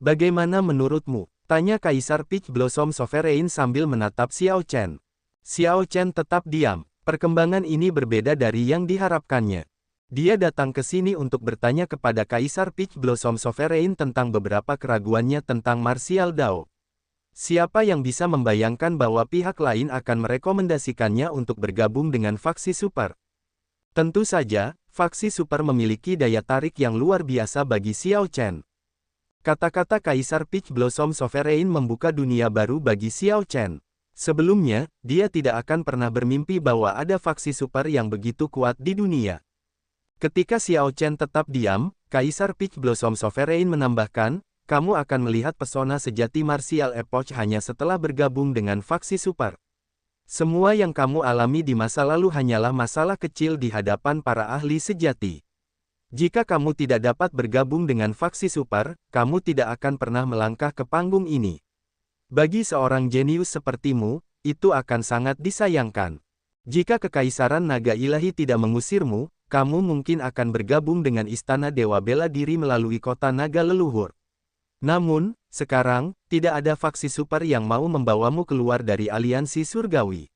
Bagaimana menurutmu? Tanya Kaisar Peach Blossom Sovereign sambil menatap Xiao Chen. Xiao Chen tetap diam. Perkembangan ini berbeda dari yang diharapkannya. Dia datang ke sini untuk bertanya kepada Kaisar Peach Blossom Sovereign tentang beberapa keraguannya tentang martial Dao. Siapa yang bisa membayangkan bahwa pihak lain akan merekomendasikannya untuk bergabung dengan faksi super? Tentu saja, faksi super memiliki daya tarik yang luar biasa bagi Xiao Chen. Kata-kata Kaisar Peach Blossom Sovereign membuka dunia baru bagi Xiao Chen. Sebelumnya, dia tidak akan pernah bermimpi bahwa ada faksi super yang begitu kuat di dunia. Ketika Xiao Chen tetap diam, Kaisar Peach Blossom Sovereign menambahkan, kamu akan melihat pesona sejati martial epoch hanya setelah bergabung dengan faksi super. Semua yang kamu alami di masa lalu hanyalah masalah kecil di hadapan para ahli sejati. Jika kamu tidak dapat bergabung dengan faksi super, kamu tidak akan pernah melangkah ke panggung ini. Bagi seorang jenius sepertimu, itu akan sangat disayangkan. Jika Kekaisaran Naga Ilahi tidak mengusirmu, kamu mungkin akan bergabung dengan Istana Dewa Bela Diri melalui kota naga leluhur. Namun, sekarang, tidak ada faksi super yang mau membawamu keluar dari aliansi surgawi.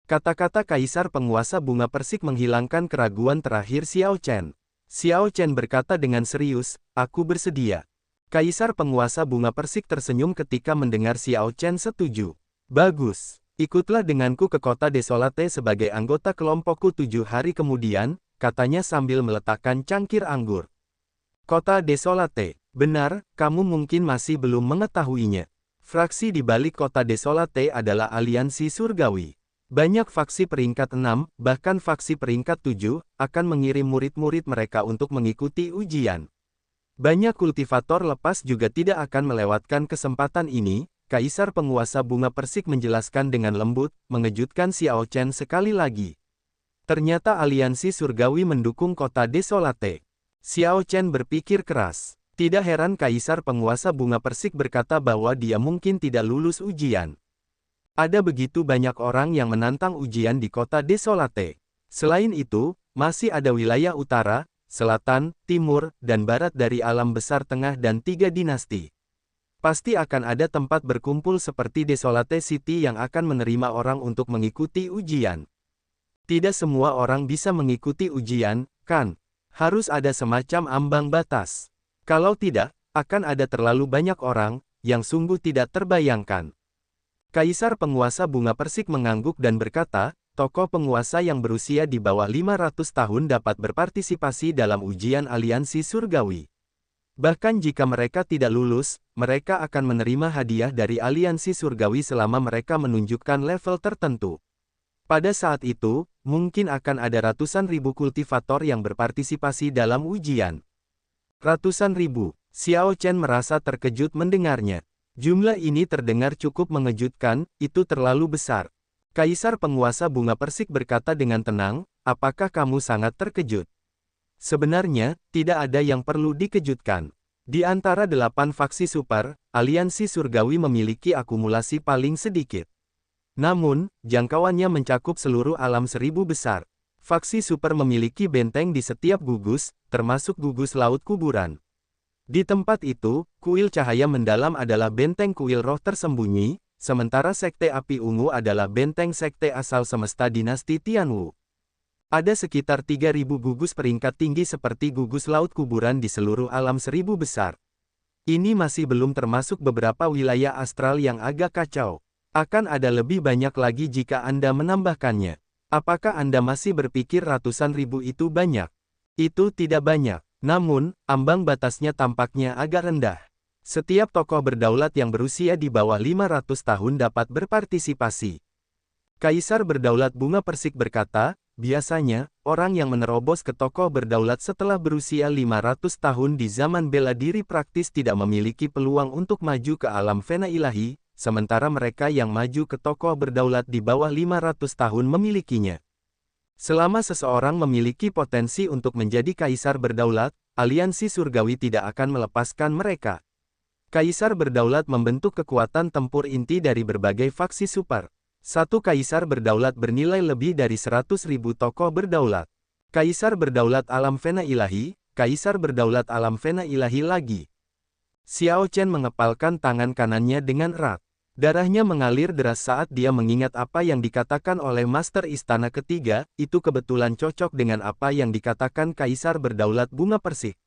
Kata-kata Kaisar Penguasa Bunga Persik menghilangkan keraguan terakhir Xiao Chen. Xiao Chen berkata dengan serius, aku bersedia. Kaisar Penguasa Bunga Persik tersenyum ketika mendengar Xiao Chen setuju. Bagus, ikutlah denganku ke kota Desolate sebagai anggota kelompokku 7 hari kemudian, katanya sambil meletakkan cangkir anggur. Kota Desolate, benar, kamu mungkin masih belum mengetahuinya. Fraksi di balik kota Desolate adalah aliansi surgawi. Banyak faksi peringkat 6, bahkan faksi peringkat 7, akan mengirim murid-murid mereka untuk mengikuti ujian. Banyak kultivator lepas juga tidak akan melewatkan kesempatan ini, Kaisar Penguasa Bunga Persik menjelaskan dengan lembut, mengejutkan Xiao Chen sekali lagi. Ternyata aliansi surgawi mendukung kota Desolate. Xiao Chen berpikir keras. Tidak heran Kaisar Penguasa Bunga Persik berkata bahwa dia mungkin tidak lulus ujian. Ada begitu banyak orang yang menantang ujian di kota Desolate. Selain itu, masih ada wilayah utara, selatan, timur, dan barat dari alam besar tengah dan 3 dinasti. Pasti akan ada tempat berkumpul seperti Desolate City yang akan menerima orang untuk mengikuti ujian. Tidak semua orang bisa mengikuti ujian, kan? Harus ada semacam ambang batas. Kalau tidak, akan ada terlalu banyak orang, yang sungguh tidak terbayangkan. Kaisar Penguasa Bunga Persik mengangguk dan berkata, tokoh penguasa yang berusia di bawah 500 tahun dapat berpartisipasi dalam ujian aliansi surgawi. Bahkan jika mereka tidak lulus, mereka akan menerima hadiah dari aliansi surgawi selama mereka menunjukkan level tertentu. Pada saat itu, mungkin akan ada ratusan ribu kultivator yang berpartisipasi dalam ujian. Ratusan ribu, Xiao Chen merasa terkejut mendengarnya. Jumlah ini terdengar cukup mengejutkan, itu terlalu besar. Kaisar Penguasa Bunga Persik berkata dengan tenang, apakah kamu sangat terkejut? Sebenarnya, tidak ada yang perlu dikejutkan. Di antara 8 faksi super, aliansi surgawi memiliki akumulasi paling sedikit. Namun, jangkauannya mencakup seluruh alam 1000 besar. Faksi super memiliki benteng di setiap gugus, termasuk gugus laut kuburan. Di tempat itu, kuil cahaya mendalam adalah benteng kuil roh tersembunyi, sementara sekte api ungu adalah benteng sekte asal semesta dinasti Tianwu. Ada sekitar 3000 gugus peringkat tinggi seperti gugus laut kuburan di seluruh alam 1000 besar. Ini masih belum termasuk beberapa wilayah astral yang agak kacau. Akan ada lebih banyak lagi jika Anda menambahkannya. Apakah Anda masih berpikir ratusan ribu itu banyak? Itu tidak banyak. Namun, ambang batasnya tampaknya agak rendah. Setiap tokoh berdaulat yang berusia di bawah 500 tahun dapat berpartisipasi. Kaisar Berdaulat Bunga Persik berkata, biasanya, orang yang menerobos ke tokoh berdaulat setelah berusia 500 tahun di zaman bela diri praktis tidak memiliki peluang untuk maju ke alam fena ilahi, sementara mereka yang maju ke tokoh berdaulat di bawah 500 tahun memilikinya. Selama seseorang memiliki potensi untuk menjadi kaisar berdaulat, aliansi surgawi tidak akan melepaskan mereka. Kaisar berdaulat membentuk kekuatan tempur inti dari berbagai faksi super. Satu kaisar berdaulat bernilai lebih dari 100.000 tokoh berdaulat. Kaisar berdaulat alam fena ilahi, kaisar berdaulat alam fena ilahi lagi. Xiao Chen mengepalkan tangan kanannya dengan erat. Darahnya mengalir deras saat dia mengingat apa yang dikatakan oleh Master Istana Ketiga, itu kebetulan cocok dengan apa yang dikatakan Kaisar Berdaulat Bunga Persik.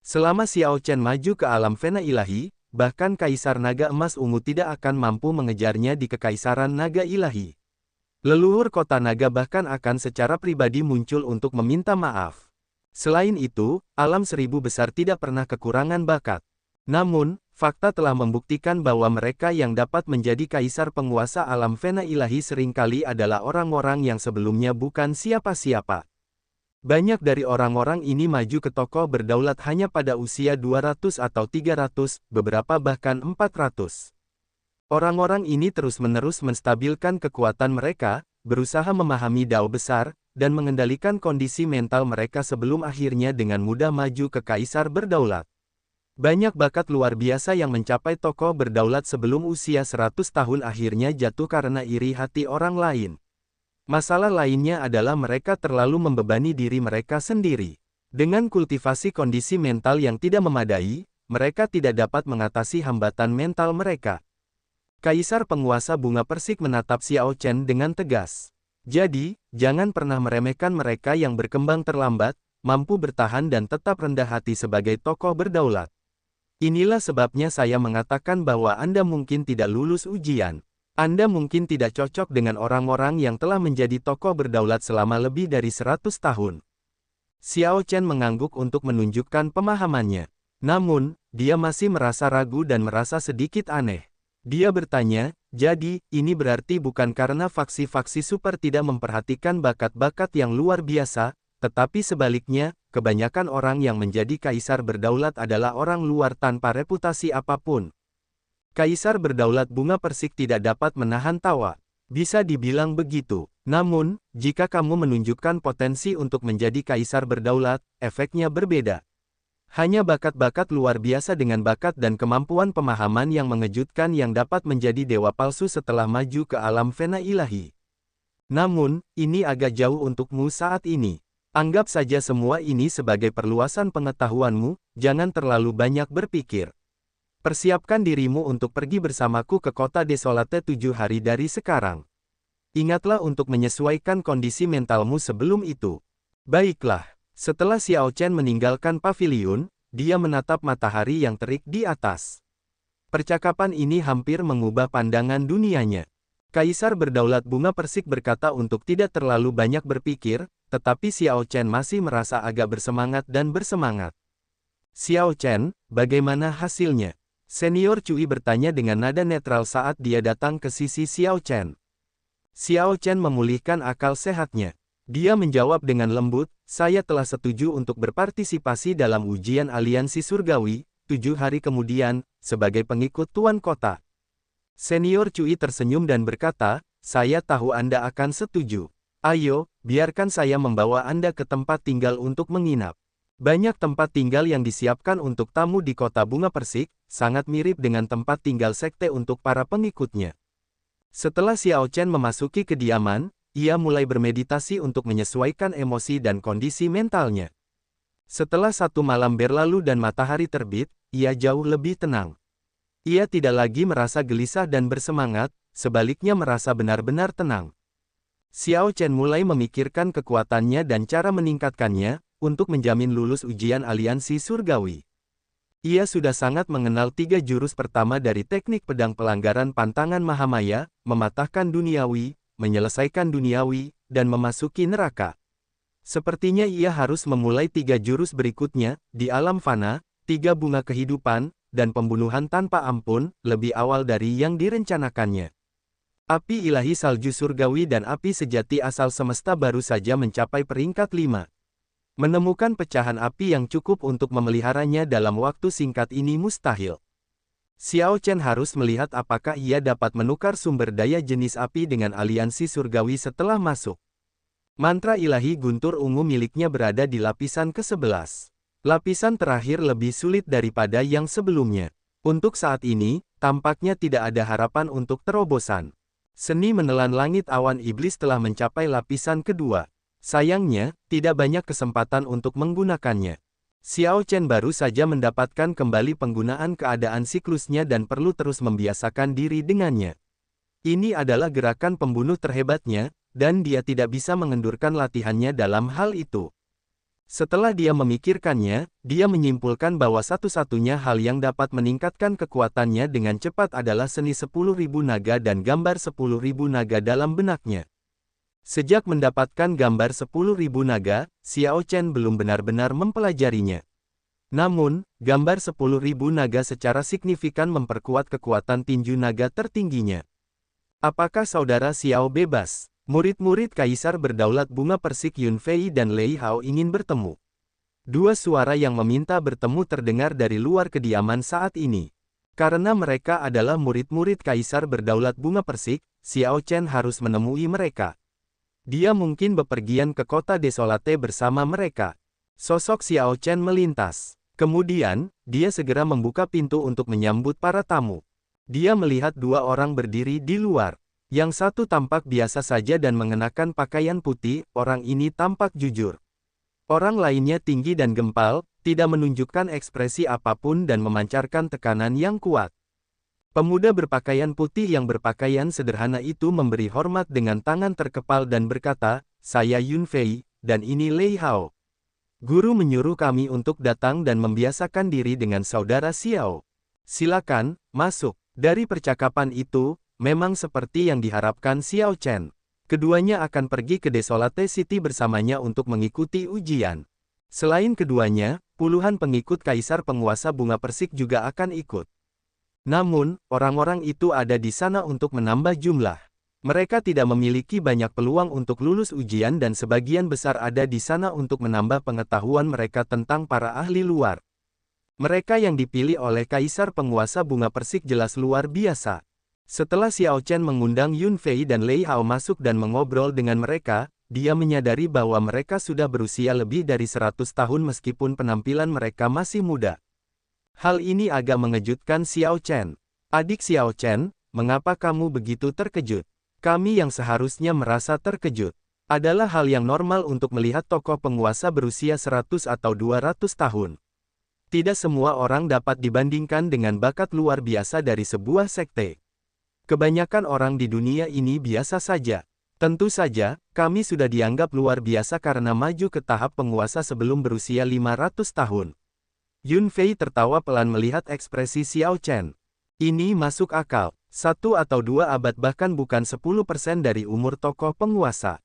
Selama Xiao Chen maju ke alam fena ilahi, bahkan Kaisar Naga Emas Ungu tidak akan mampu mengejarnya di Kekaisaran Naga Ilahi. Leluhur kota naga bahkan akan secara pribadi muncul untuk meminta maaf. Selain itu, alam seribu besar tidak pernah kekurangan bakat. Namun, fakta telah membuktikan bahwa mereka yang dapat menjadi kaisar penguasa alam fena ilahi seringkali adalah orang-orang yang sebelumnya bukan siapa-siapa. Banyak dari orang-orang ini maju ke tokoh berdaulat hanya pada usia 200 atau 300, beberapa bahkan 400. Orang-orang ini terus-menerus menstabilkan kekuatan mereka, berusaha memahami dao besar, dan mengendalikan kondisi mental mereka sebelum akhirnya dengan mudah maju ke kaisar berdaulat. Banyak bakat luar biasa yang mencapai tokoh berdaulat sebelum usia 100 tahun akhirnya jatuh karena iri hati orang lain. Masalah lainnya adalah mereka terlalu membebani diri mereka sendiri. Dengan kultivasi kondisi mental yang tidak memadai, mereka tidak dapat mengatasi hambatan mental mereka. Kaisar penguasa bunga persik menatap Xiao Chen dengan tegas. Jadi, jangan pernah meremehkan mereka yang berkembang terlambat, mampu bertahan dan tetap rendah hati sebagai tokoh berdaulat. Inilah sebabnya saya mengatakan bahwa Anda mungkin tidak lulus ujian. Anda mungkin tidak cocok dengan orang-orang yang telah menjadi tokoh berdaulat selama lebih dari 100 tahun. Xiao Chen mengangguk untuk menunjukkan pemahamannya. Namun, dia masih merasa ragu dan merasa sedikit aneh. Dia bertanya, jadi, ini berarti bukan karena faksi-faksi super tidak memperhatikan bakat-bakat yang luar biasa, tetapi sebaliknya, kebanyakan orang yang menjadi kaisar berdaulat adalah orang luar tanpa reputasi apapun. Kaisar berdaulat bunga persik tidak dapat menahan tawa. Bisa dibilang begitu. Namun, jika kamu menunjukkan potensi untuk menjadi kaisar berdaulat, efeknya berbeda. Hanya bakat-bakat luar biasa dengan bakat dan kemampuan pemahaman yang mengejutkan yang dapat menjadi dewa palsu setelah maju ke alam fena ilahi. Namun, ini agak jauh untukmu saat ini. Anggap saja semua ini sebagai perluasan pengetahuanmu, jangan terlalu banyak berpikir. Persiapkan dirimu untuk pergi bersamaku ke kota desolate 7 hari dari sekarang. Ingatlah untuk menyesuaikan kondisi mentalmu sebelum itu. Baiklah, setelah Xiao Chen meninggalkan paviliun, dia menatap matahari yang terik di atas. Percakapan ini hampir mengubah pandangan dunianya. Kaisar berdaulat bunga persik berkata untuk tidak terlalu banyak berpikir, tetapi Xiao Chen masih merasa agak bersemangat dan bersemangat. Xiao Chen, bagaimana hasilnya? Senior Cui bertanya dengan nada netral saat dia datang ke sisi Xiao Chen. Xiao Chen memulihkan akal sehatnya. Dia menjawab dengan lembut, saya telah setuju untuk berpartisipasi dalam ujian aliansi surgawi, 7 hari kemudian, sebagai pengikut tuan kota. Senior Cui tersenyum dan berkata, saya tahu Anda akan setuju. Ayo, biarkan saya membawa Anda ke tempat tinggal untuk menginap. Banyak tempat tinggal yang disiapkan untuk tamu di kota bunga persik, sangat mirip dengan tempat tinggal sekte untuk para pengikutnya. Setelah Xiao Chen memasuki kediaman, ia mulai bermeditasi untuk menyesuaikan emosi dan kondisi mentalnya. Setelah 1 malam berlalu dan matahari terbit, ia jauh lebih tenang. Ia tidak lagi merasa gelisah dan bersemangat, sebaliknya merasa benar-benar tenang. Xiao Chen mulai memikirkan kekuatannya dan cara meningkatkannya, untuk menjamin lulus ujian aliansi surgawi. Ia sudah sangat mengenal 3 jurus pertama dari teknik pedang pelanggaran pantangan Mahamaya, mematahkan duniawi, menyelesaikan duniawi, dan memasuki neraka. Sepertinya ia harus memulai 3 jurus berikutnya, di alam fana, 3 bunga kehidupan, dan pembunuhan tanpa ampun, lebih awal dari yang direncanakannya. Api ilahi salju surgawi dan api sejati asal semesta baru saja mencapai peringkat 5. Menemukan pecahan api yang cukup untuk memeliharanya dalam waktu singkat ini mustahil. Xiao Chen harus melihat apakah ia dapat menukar sumber daya jenis api dengan aliansi surgawi setelah masuk. Mantra ilahi guntur ungu miliknya berada di lapisan ke-11. Lapisan terakhir lebih sulit daripada yang sebelumnya. Untuk saat ini, tampaknya tidak ada harapan untuk terobosan. Seni menelan langit awan iblis telah mencapai lapisan kedua. Sayangnya, tidak banyak kesempatan untuk menggunakannya. Xiao Chen baru saja mendapatkan kembali penggunaan keadaan siklusnya dan perlu terus membiasakan diri dengannya. Ini adalah gerakan pembunuh terhebatnya, dan dia tidak bisa mengendurkan latihannya dalam hal itu. Setelah dia memikirkannya, dia menyimpulkan bahwa satu-satunya hal yang dapat meningkatkan kekuatannya dengan cepat adalah seni 10.000 naga dan gambar 10.000 naga dalam benaknya. Sejak mendapatkan gambar 10.000 naga, Xiao Chen belum benar-benar mempelajarinya. Namun, gambar 10.000 naga secara signifikan memperkuat kekuatan tinju naga tertingginya. Apakah saudara Xiao bebas? Murid-murid Kaisar Berdaulat Bunga Persik Yun Fei dan Lei Hao ingin bertemu. Dua suara yang meminta bertemu terdengar dari luar kediaman saat ini. Karena mereka adalah murid-murid Kaisar Berdaulat Bunga Persik, Xiao Chen harus menemui mereka. Dia mungkin bepergian ke kota Desolate bersama mereka. Sosok Xiao Chen melintas. Kemudian, dia segera membuka pintu untuk menyambut para tamu. Dia melihat dua orang berdiri di luar. Yang satu tampak biasa saja dan mengenakan pakaian putih, orang ini tampak jujur. Orang lainnya tinggi dan gempal, tidak menunjukkan ekspresi apapun dan memancarkan tekanan yang kuat. Pemuda berpakaian putih yang berpakaian sederhana itu memberi hormat dengan tangan terkepal dan berkata, "Saya Yun Fei, dan ini Lei Hao. Guru menyuruh kami untuk datang dan membiasakan diri dengan saudara Xiao. Silakan, masuk." Dari percakapan itu, memang seperti yang diharapkan Xiao Chen. Keduanya akan pergi ke Desolate City bersamanya untuk mengikuti ujian. Selain keduanya, puluhan pengikut Kaisar Penguasa Bunga Persik juga akan ikut. Namun, orang-orang itu ada di sana untuk menambah jumlah. Mereka tidak memiliki banyak peluang untuk lulus ujian dan sebagian besar ada di sana untuk menambah pengetahuan mereka tentang para ahli luar. Mereka yang dipilih oleh Kaisar Penguasa Bunga Persik jelas luar biasa. Setelah Xiao Chen mengundang Yun Fei dan Lei Hao masuk dan mengobrol dengan mereka, dia menyadari bahwa mereka sudah berusia lebih dari 100 tahun meskipun penampilan mereka masih muda. Hal ini agak mengejutkan Xiao Chen. "Adik Xiao Chen, mengapa kamu begitu terkejut?" Kami yang seharusnya merasa terkejut. Adalah hal yang normal untuk melihat tokoh penguasa berusia 100 atau 200 tahun. Tidak semua orang dapat dibandingkan dengan bakat luar biasa dari sebuah sekte. Kebanyakan orang di dunia ini biasa saja. Tentu saja, kami sudah dianggap luar biasa karena maju ke tahap penguasa sebelum berusia 500 tahun. Yun Fei tertawa pelan melihat ekspresi Xiao Chen. Ini masuk akal. 1 atau 2 abad bahkan bukan 10% dari umur tokoh penguasa.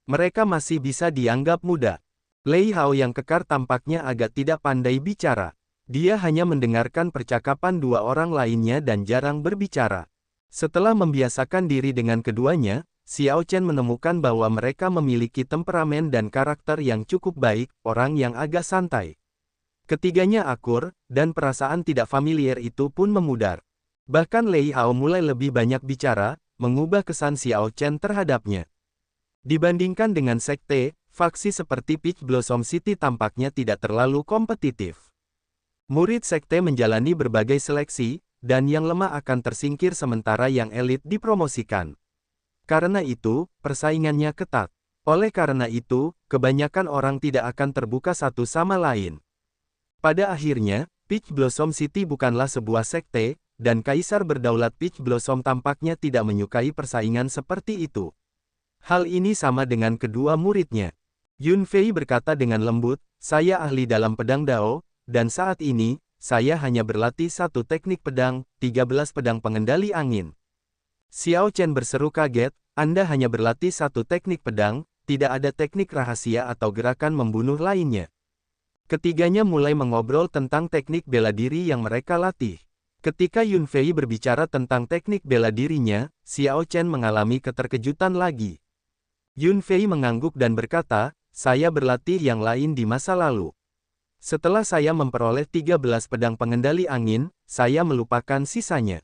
Mereka masih bisa dianggap muda. Lei Hao yang kekar tampaknya agak tidak pandai bicara. Dia hanya mendengarkan percakapan dua orang lainnya dan jarang berbicara. Setelah membiasakan diri dengan keduanya, Xiao Chen menemukan bahwa mereka memiliki temperamen dan karakter yang cukup baik, orang yang agak santai. Ketiganya akur, dan perasaan tidak familiar itu pun memudar. Bahkan Lei Hao mulai lebih banyak bicara, mengubah kesan Xiao Chen terhadapnya. Dibandingkan dengan sekte, faksi seperti Peach Blossom City tampaknya tidak terlalu kompetitif. Murid sekte menjalani berbagai seleksi, dan yang lemah akan tersingkir sementara yang elit dipromosikan. Karena itu, persaingannya ketat. Oleh karena itu, kebanyakan orang tidak akan terbuka satu sama lain. Pada akhirnya, Peach Blossom City bukanlah sebuah sekte, dan Kaisar Berdaulat Peach Blossom tampaknya tidak menyukai persaingan seperti itu. Hal ini sama dengan kedua muridnya. Yun Fei berkata dengan lembut, "Saya ahli dalam pedang Dao, dan saat ini, saya hanya berlatih satu teknik pedang, 13 pedang pengendali angin." Xiao Chen berseru kaget, "Anda hanya berlatih satu teknik pedang, tidak ada teknik rahasia atau gerakan membunuh lainnya?" Ketiganya mulai mengobrol tentang teknik bela diri yang mereka latih. Ketika Yun Fei berbicara tentang teknik bela dirinya, Xiao Chen mengalami keterkejutan lagi. Yun Fei mengangguk dan berkata, "Saya berlatih yang lain di masa lalu. Setelah saya memperoleh 13 pedang pengendali angin, saya melupakan sisanya.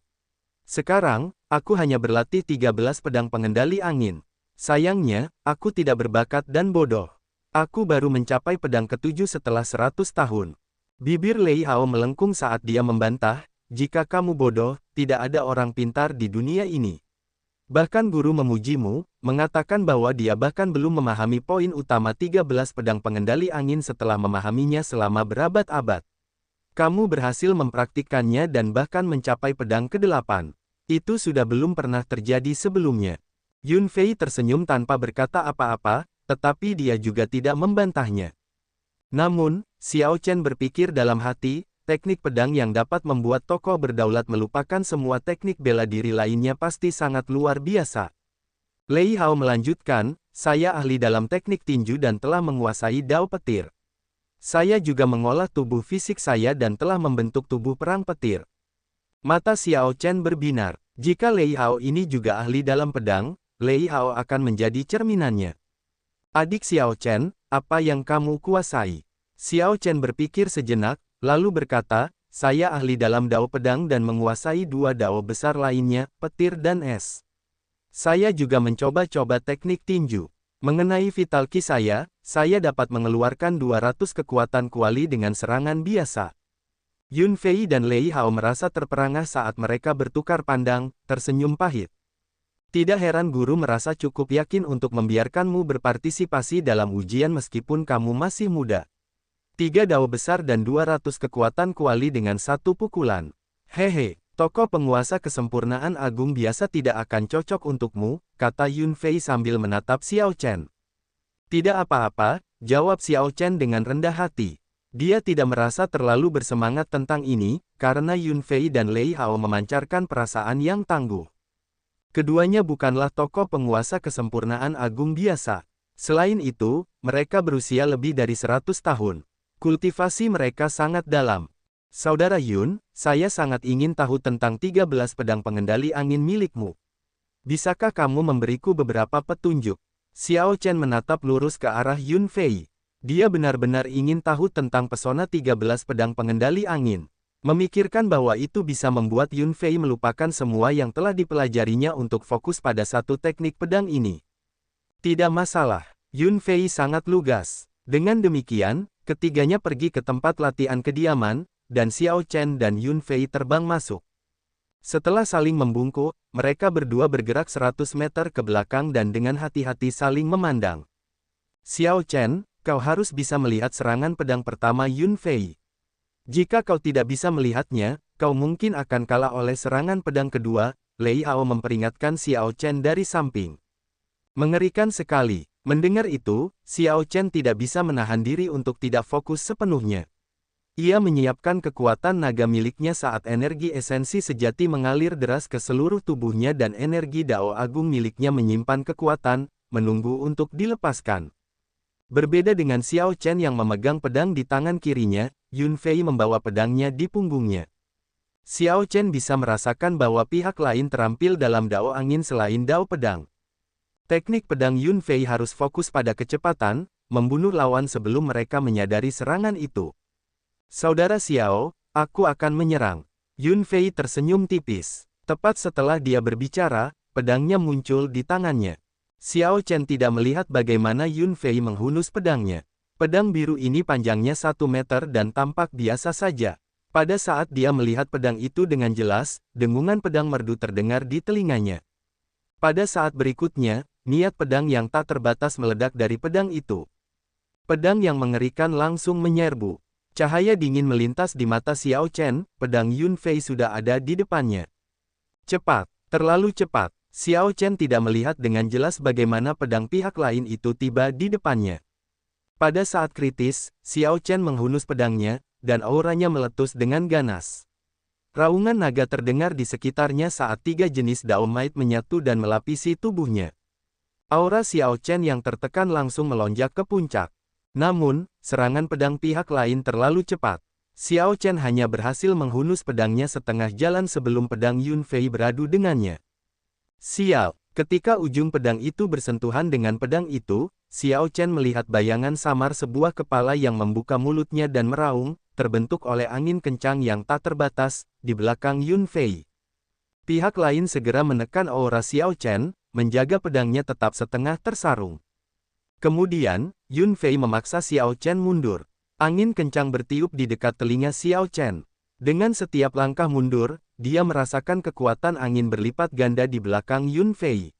Sekarang, aku hanya berlatih 13 pedang pengendali angin. Sayangnya, aku tidak berbakat dan bodoh. Aku baru mencapai pedang ketujuh setelah 100 tahun." Bibir Lei Hao melengkung saat dia membantah, "Jika kamu bodoh, tidak ada orang pintar di dunia ini." Bahkan guru memujimu, mengatakan bahwa dia bahkan belum memahami poin utama 13 pedang pengendali angin setelah memahaminya selama berabad-abad. Kamu berhasil mempraktikkannya dan bahkan mencapai pedang ke-8. Itu sudah belum pernah terjadi sebelumnya. Yun Fei tersenyum tanpa berkata apa-apa, tetapi dia juga tidak membantahnya. Namun, Xiao Chen berpikir dalam hati, teknik pedang yang dapat membuat tokoh berdaulat melupakan semua teknik bela diri lainnya pasti sangat luar biasa. Lei Hao melanjutkan, saya ahli dalam teknik tinju dan telah menguasai dao petir. Saya juga mengolah tubuh fisik saya dan telah membentuk tubuh perang petir. Mata Xiao Chen berbinar. Jika Lei Hao ini juga ahli dalam pedang, Lei Hao akan menjadi cerminannya. Adik Xiao Chen, apa yang kamu kuasai? Xiao Chen berpikir sejenak, lalu berkata, saya ahli dalam dao pedang dan menguasai dua dao besar lainnya, petir dan es. Saya juga mencoba-coba teknik tinju. Mengenai vital ki saya dapat mengeluarkan 200 kekuatan kuali dengan serangan biasa. Yun Fei dan Lei Hao merasa terperangah saat mereka bertukar pandang, tersenyum pahit. Tidak heran guru merasa cukup yakin untuk membiarkanmu berpartisipasi dalam ujian meskipun kamu masih muda. 3 dao besar dan 200 kekuatan kuali dengan satu pukulan. Hehe, tokoh penguasa kesempurnaan agung biasa tidak akan cocok untukmu, kata Yun Fei sambil menatap Xiao Chen. Tidak apa-apa, jawab Xiao Chen dengan rendah hati. Dia tidak merasa terlalu bersemangat tentang ini, karena Yun Fei dan Lei Hao memancarkan perasaan yang tangguh. Keduanya bukanlah tokoh penguasa kesempurnaan agung biasa. Selain itu, mereka berusia lebih dari 100 tahun. Kultivasi mereka sangat dalam. Saudara Yun, saya sangat ingin tahu tentang 13 pedang pengendali angin milikmu. Bisakah kamu memberiku beberapa petunjuk? Xiao Chen menatap lurus ke arah Yun Fei. Dia benar-benar ingin tahu tentang pesona 13 pedang pengendali angin. Memikirkan bahwa itu bisa membuat Yun Fei melupakan semua yang telah dipelajarinya untuk fokus pada satu teknik pedang ini. Tidak masalah, Yun Fei sangat lugas. Dengan demikian, ketiganya pergi ke tempat latihan kediaman, dan Xiao Chen dan Yun Fei terbang masuk. Setelah saling membungkuk, mereka berdua bergerak 100 meter ke belakang dan dengan hati-hati saling memandang. Xiao Chen, kau harus bisa melihat serangan pedang pertama Yun Fei. Jika kau tidak bisa melihatnya, kau mungkin akan kalah oleh serangan pedang kedua, Lei Hao memperingatkan Xiao Chen dari samping. Mengerikan sekali. Mendengar itu, Xiao Chen tidak bisa menahan diri untuk tidak fokus sepenuhnya. Ia menyiapkan kekuatan naga miliknya saat energi esensi sejati mengalir deras ke seluruh tubuhnya dan energi Dao Agung miliknya menyimpan kekuatan, menunggu untuk dilepaskan. Berbeda dengan Xiao Chen yang memegang pedang di tangan kirinya, Yun Fei membawa pedangnya di punggungnya. Xiao Chen bisa merasakan bahwa pihak lain terampil dalam Dao Angin selain Dao Pedang. Teknik pedang Yun Fei harus fokus pada kecepatan, membunuh lawan sebelum mereka menyadari serangan itu. Saudara Xiao, aku akan menyerang. Yun Fei tersenyum tipis. Tepat setelah dia berbicara, pedangnya muncul di tangannya. Xiao Chen tidak melihat bagaimana Yun Fei menghunus pedangnya. Pedang biru ini panjangnya 1 meter dan tampak biasa saja. Pada saat dia melihat pedang itu dengan jelas, dengungan pedang merdu terdengar di telinganya. Pada saat berikutnya, niat pedang yang tak terbatas meledak dari pedang itu. Pedang yang mengerikan langsung menyerbu. Cahaya dingin melintas di mata Xiao Chen, pedang Yun Fei sudah ada di depannya. Cepat, terlalu cepat. Xiao Chen tidak melihat dengan jelas bagaimana pedang pihak lain itu tiba di depannya. Pada saat kritis, Xiao Chen menghunus pedangnya, dan auranya meletus dengan ganas. Raungan naga terdengar di sekitarnya saat 3 jenis Dao Might menyatu dan melapisi tubuhnya. Aura Xiao Chen yang tertekan langsung melonjak ke puncak. Namun, serangan pedang pihak lain terlalu cepat. Xiao Chen hanya berhasil menghunus pedangnya setengah jalan sebelum pedang Yun Fei beradu dengannya. Sial, ketika ujung pedang itu bersentuhan dengan pedang itu, Xiao Chen melihat bayangan samar sebuah kepala yang membuka mulutnya dan meraung, terbentuk oleh angin kencang yang tak terbatas, di belakang Yun Fei. Pihak lain segera menekan aura Xiao Chen, menjaga pedangnya tetap setengah tersarung. Kemudian, Yun Fei memaksa Xiao Chen mundur. Angin kencang bertiup di dekat telinga Xiao Chen. Dengan setiap langkah mundur, dia merasakan kekuatan angin berlipat ganda di belakang Yun Fei.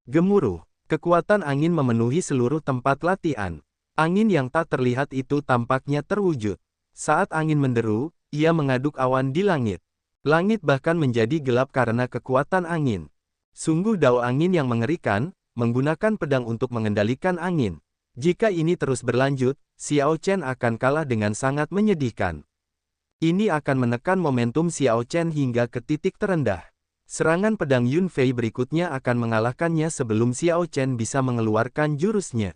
Gemuruh, kekuatan angin memenuhi seluruh tempat latihan. Angin yang tak terlihat itu tampaknya terwujud. Saat angin menderu, ia mengaduk awan di langit. Langit bahkan menjadi gelap karena kekuatan angin. Sungguh dao angin yang mengerikan, menggunakan pedang untuk mengendalikan angin. Jika ini terus berlanjut, Xiao Chen akan kalah dengan sangat menyedihkan. Ini akan menekan momentum Xiao Chen hingga ke titik terendah. Serangan pedang Yun Fei berikutnya akan mengalahkannya sebelum Xiao Chen bisa mengeluarkan jurusnya.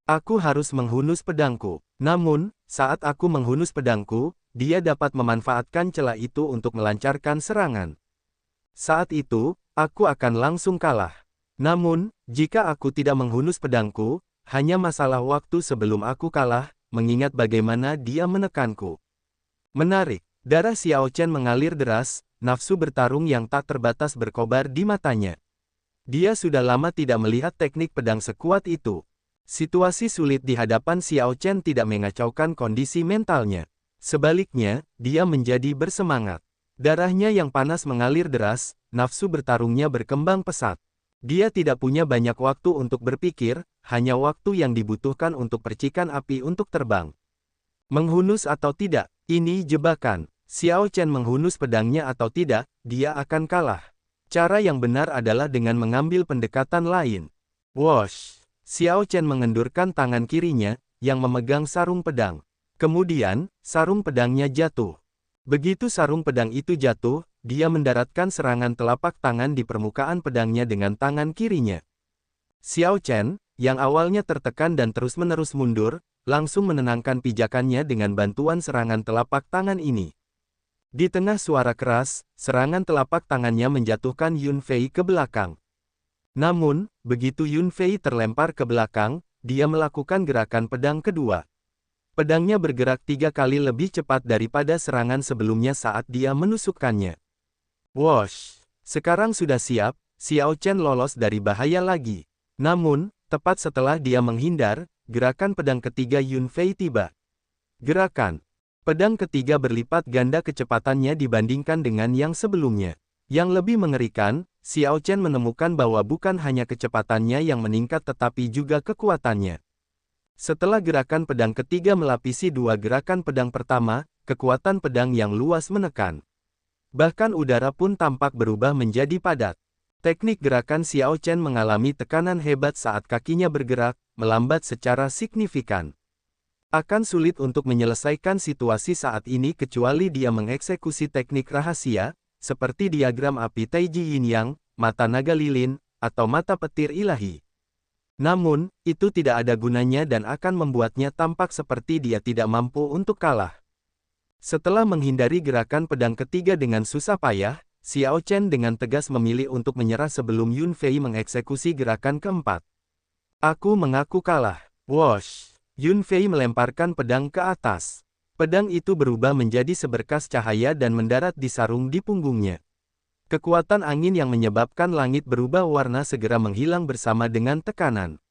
Aku harus menghunus pedangku. Namun, saat aku menghunus pedangku, dia dapat memanfaatkan celah itu untuk melancarkan serangan. Saat itu, aku akan langsung kalah. Namun, jika aku tidak menghunus pedangku, hanya masalah waktu sebelum aku kalah, mengingat bagaimana dia menekanku. Menarik, darah Xiao Chen mengalir deras, nafsu bertarung yang tak terbatas berkobar di matanya. Dia sudah lama tidak melihat teknik pedang sekuat itu. Situasi sulit di hadapan Xiao Chen tidak mengacaukan kondisi mentalnya. Sebaliknya, dia menjadi bersemangat. Darahnya yang panas mengalir deras, nafsu bertarungnya berkembang pesat. Dia tidak punya banyak waktu untuk berpikir, hanya waktu yang dibutuhkan untuk percikan api untuk terbang. Menghunus atau tidak, ini jebakan. Xiao Chen menghunus pedangnya atau tidak, dia akan kalah. Cara yang benar adalah dengan mengambil pendekatan lain. Wosh! Xiao Chen mengendurkan tangan kirinya, yang memegang sarung pedang. Kemudian, sarung pedangnya jatuh. Begitu sarung pedang itu jatuh, dia mendaratkan serangan telapak tangan di permukaan pedangnya dengan tangan kirinya. Xiao Chen, yang awalnya tertekan dan terus-menerus mundur, langsung menenangkan pijakannya dengan bantuan serangan telapak tangan ini. Di tengah suara keras, serangan telapak tangannya menjatuhkan Yun Fei ke belakang. Namun, begitu Yun Fei terlempar ke belakang, dia melakukan gerakan pedang kedua. Pedangnya bergerak 3 kali lebih cepat daripada serangan sebelumnya saat dia menusukkannya. Wosh! Sekarang sudah siap, Xiao Chen lolos dari bahaya lagi. Namun, tepat setelah dia menghindar, gerakan pedang ketiga Yun Fei tiba. Gerakan pedang ketiga berlipat ganda kecepatannya dibandingkan dengan yang sebelumnya. Yang lebih mengerikan, Xiao Chen menemukan bahwa bukan hanya kecepatannya yang meningkat tetapi juga kekuatannya. Setelah gerakan pedang ketiga melapisi 2 gerakan pedang pertama, kekuatan pedang yang luas menekan. Bahkan udara pun tampak berubah menjadi padat. Teknik gerakan Xiao Chen mengalami tekanan hebat saat kakinya bergerak, melambat secara signifikan. Akan sulit untuk menyelesaikan situasi saat ini kecuali dia mengeksekusi teknik rahasia, seperti diagram api Taiji Yin Yang, mata naga lilin, atau mata petir ilahi. Namun, itu tidak ada gunanya dan akan membuatnya tampak seperti dia tidak mampu untuk kalah. Setelah menghindari gerakan pedang ketiga dengan susah payah, Xiao Chen dengan tegas memilih untuk menyerah sebelum Yun Fei mengeksekusi gerakan keempat. Aku mengaku kalah. Wosh! Yun Fei melemparkan pedang ke atas. Pedang itu berubah menjadi seberkas cahaya dan mendarat di sarung di punggungnya. Kekuatan angin yang menyebabkan langit berubah warna segera menghilang bersama dengan tekanan.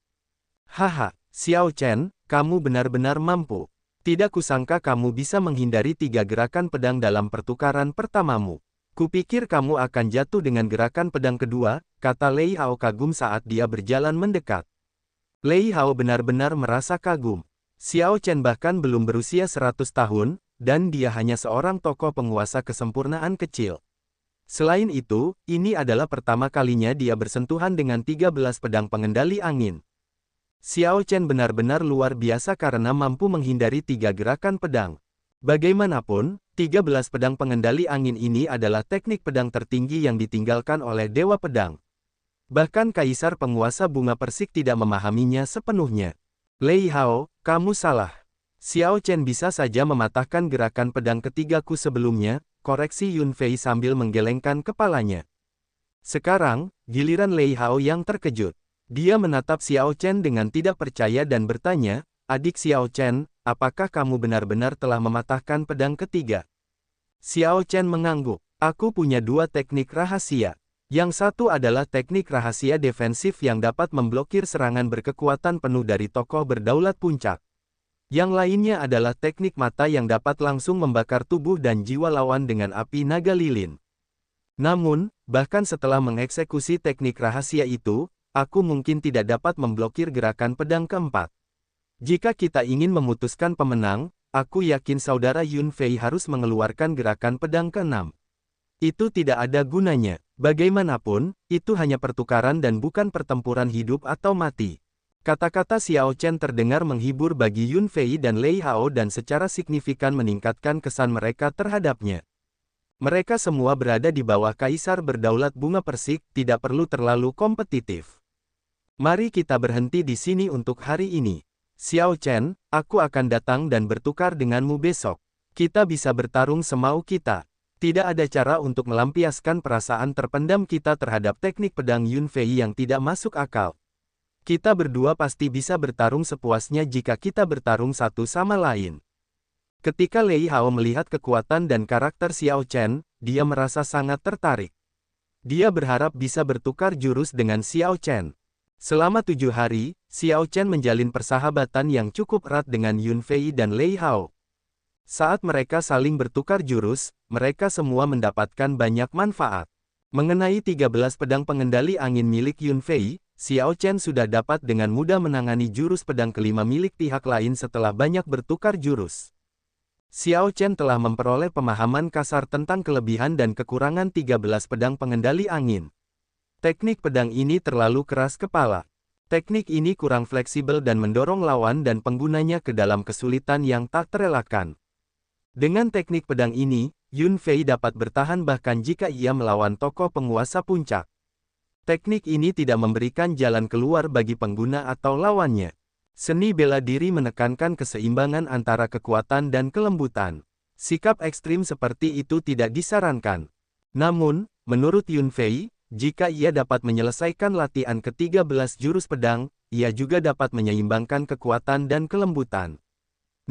Haha, Xiao Chen, kamu benar-benar mampu. Tidak kusangka kamu bisa menghindari 3 gerakan pedang dalam pertukaran pertamamu. Kupikir kamu akan jatuh dengan gerakan pedang kedua, kata Lei Hao kagum saat dia berjalan mendekat. Lei Hao benar-benar merasa kagum. Xiao Chen bahkan belum berusia 100 tahun, dan dia hanya seorang tokoh penguasa kesempurnaan kecil. Selain itu, ini adalah pertama kalinya dia bersentuhan dengan 13 pedang pengendali angin. Xiao Chen benar-benar luar biasa karena mampu menghindari 3 gerakan pedang. Bagaimanapun, 13 pedang pengendali angin ini adalah teknik pedang tertinggi yang ditinggalkan oleh Dewa Pedang. Bahkan Kaisar Penguasa Bunga Persik tidak memahaminya sepenuhnya. Lei Hao, kamu salah. Xiao Chen bisa saja mematahkan gerakan pedang ketigaku sebelumnya, koreksi Yun Fei sambil menggelengkan kepalanya. Sekarang, giliran Lei Hao yang terkejut. Dia menatap Xiao Chen dengan tidak percaya dan bertanya, adik Xiao Chen, apakah kamu benar-benar telah mematahkan pedang ketiga? Xiao Chen mengangguk. Aku punya 2 teknik rahasia. Yang satu adalah teknik rahasia defensif yang dapat memblokir serangan berkekuatan penuh dari tokoh berdaulat puncak. Yang lainnya adalah teknik mata yang dapat langsung membakar tubuh dan jiwa lawan dengan api naga lilin. Namun, bahkan setelah mengeksekusi teknik rahasia itu, aku mungkin tidak dapat memblokir gerakan pedang keempat. Jika kita ingin memutuskan pemenang, aku yakin saudara Yun Fei harus mengeluarkan gerakan pedang keenam. Itu tidak ada gunanya. Bagaimanapun, itu hanya pertukaran dan bukan pertempuran hidup atau mati. Kata-kata Xiao Chen terdengar menghibur bagi Yun Fei dan Lei Hao dan secara signifikan meningkatkan kesan mereka terhadapnya. Mereka semua berada di bawah Kaisar Berdaulat Bunga Persik, tidak perlu terlalu kompetitif. Mari kita berhenti di sini untuk hari ini. Xiao Chen, aku akan datang dan bertukar denganmu besok. Kita bisa bertarung semau kita. Tidak ada cara untuk melampiaskan perasaan terpendam kita terhadap teknik pedang Yun Fei yang tidak masuk akal. Kita berdua pasti bisa bertarung sepuasnya jika kita bertarung satu sama lain. Ketika Lei Hao melihat kekuatan dan karakter Xiao Chen, dia merasa sangat tertarik. Dia berharap bisa bertukar jurus dengan Xiao Chen. Selama 7 hari, Xiao Chen menjalin persahabatan yang cukup erat dengan Yun Fei dan Lei Hao. Saat mereka saling bertukar jurus, mereka semua mendapatkan banyak manfaat. Mengenai 13 pedang pengendali angin milik Yun Fei, Xiao Chen sudah dapat dengan mudah menangani jurus pedang kelima milik pihak lain setelah banyak bertukar jurus. Xiao Chen telah memperoleh pemahaman kasar tentang kelebihan dan kekurangan 13 pedang pengendali angin. Teknik pedang ini terlalu keras kepala. Teknik ini kurang fleksibel dan mendorong lawan dan penggunanya ke dalam kesulitan yang tak terelakkan. Dengan teknik pedang ini, Yun Fei dapat bertahan bahkan jika ia melawan tokoh penguasa puncak. Teknik ini tidak memberikan jalan keluar bagi pengguna atau lawannya. Seni bela diri menekankan keseimbangan antara kekuatan dan kelembutan. Sikap ekstrim seperti itu tidak disarankan. Namun, menurut Yun Fei, jika ia dapat menyelesaikan latihan ke-13 jurus pedang, ia juga dapat menyeimbangkan kekuatan dan kelembutan.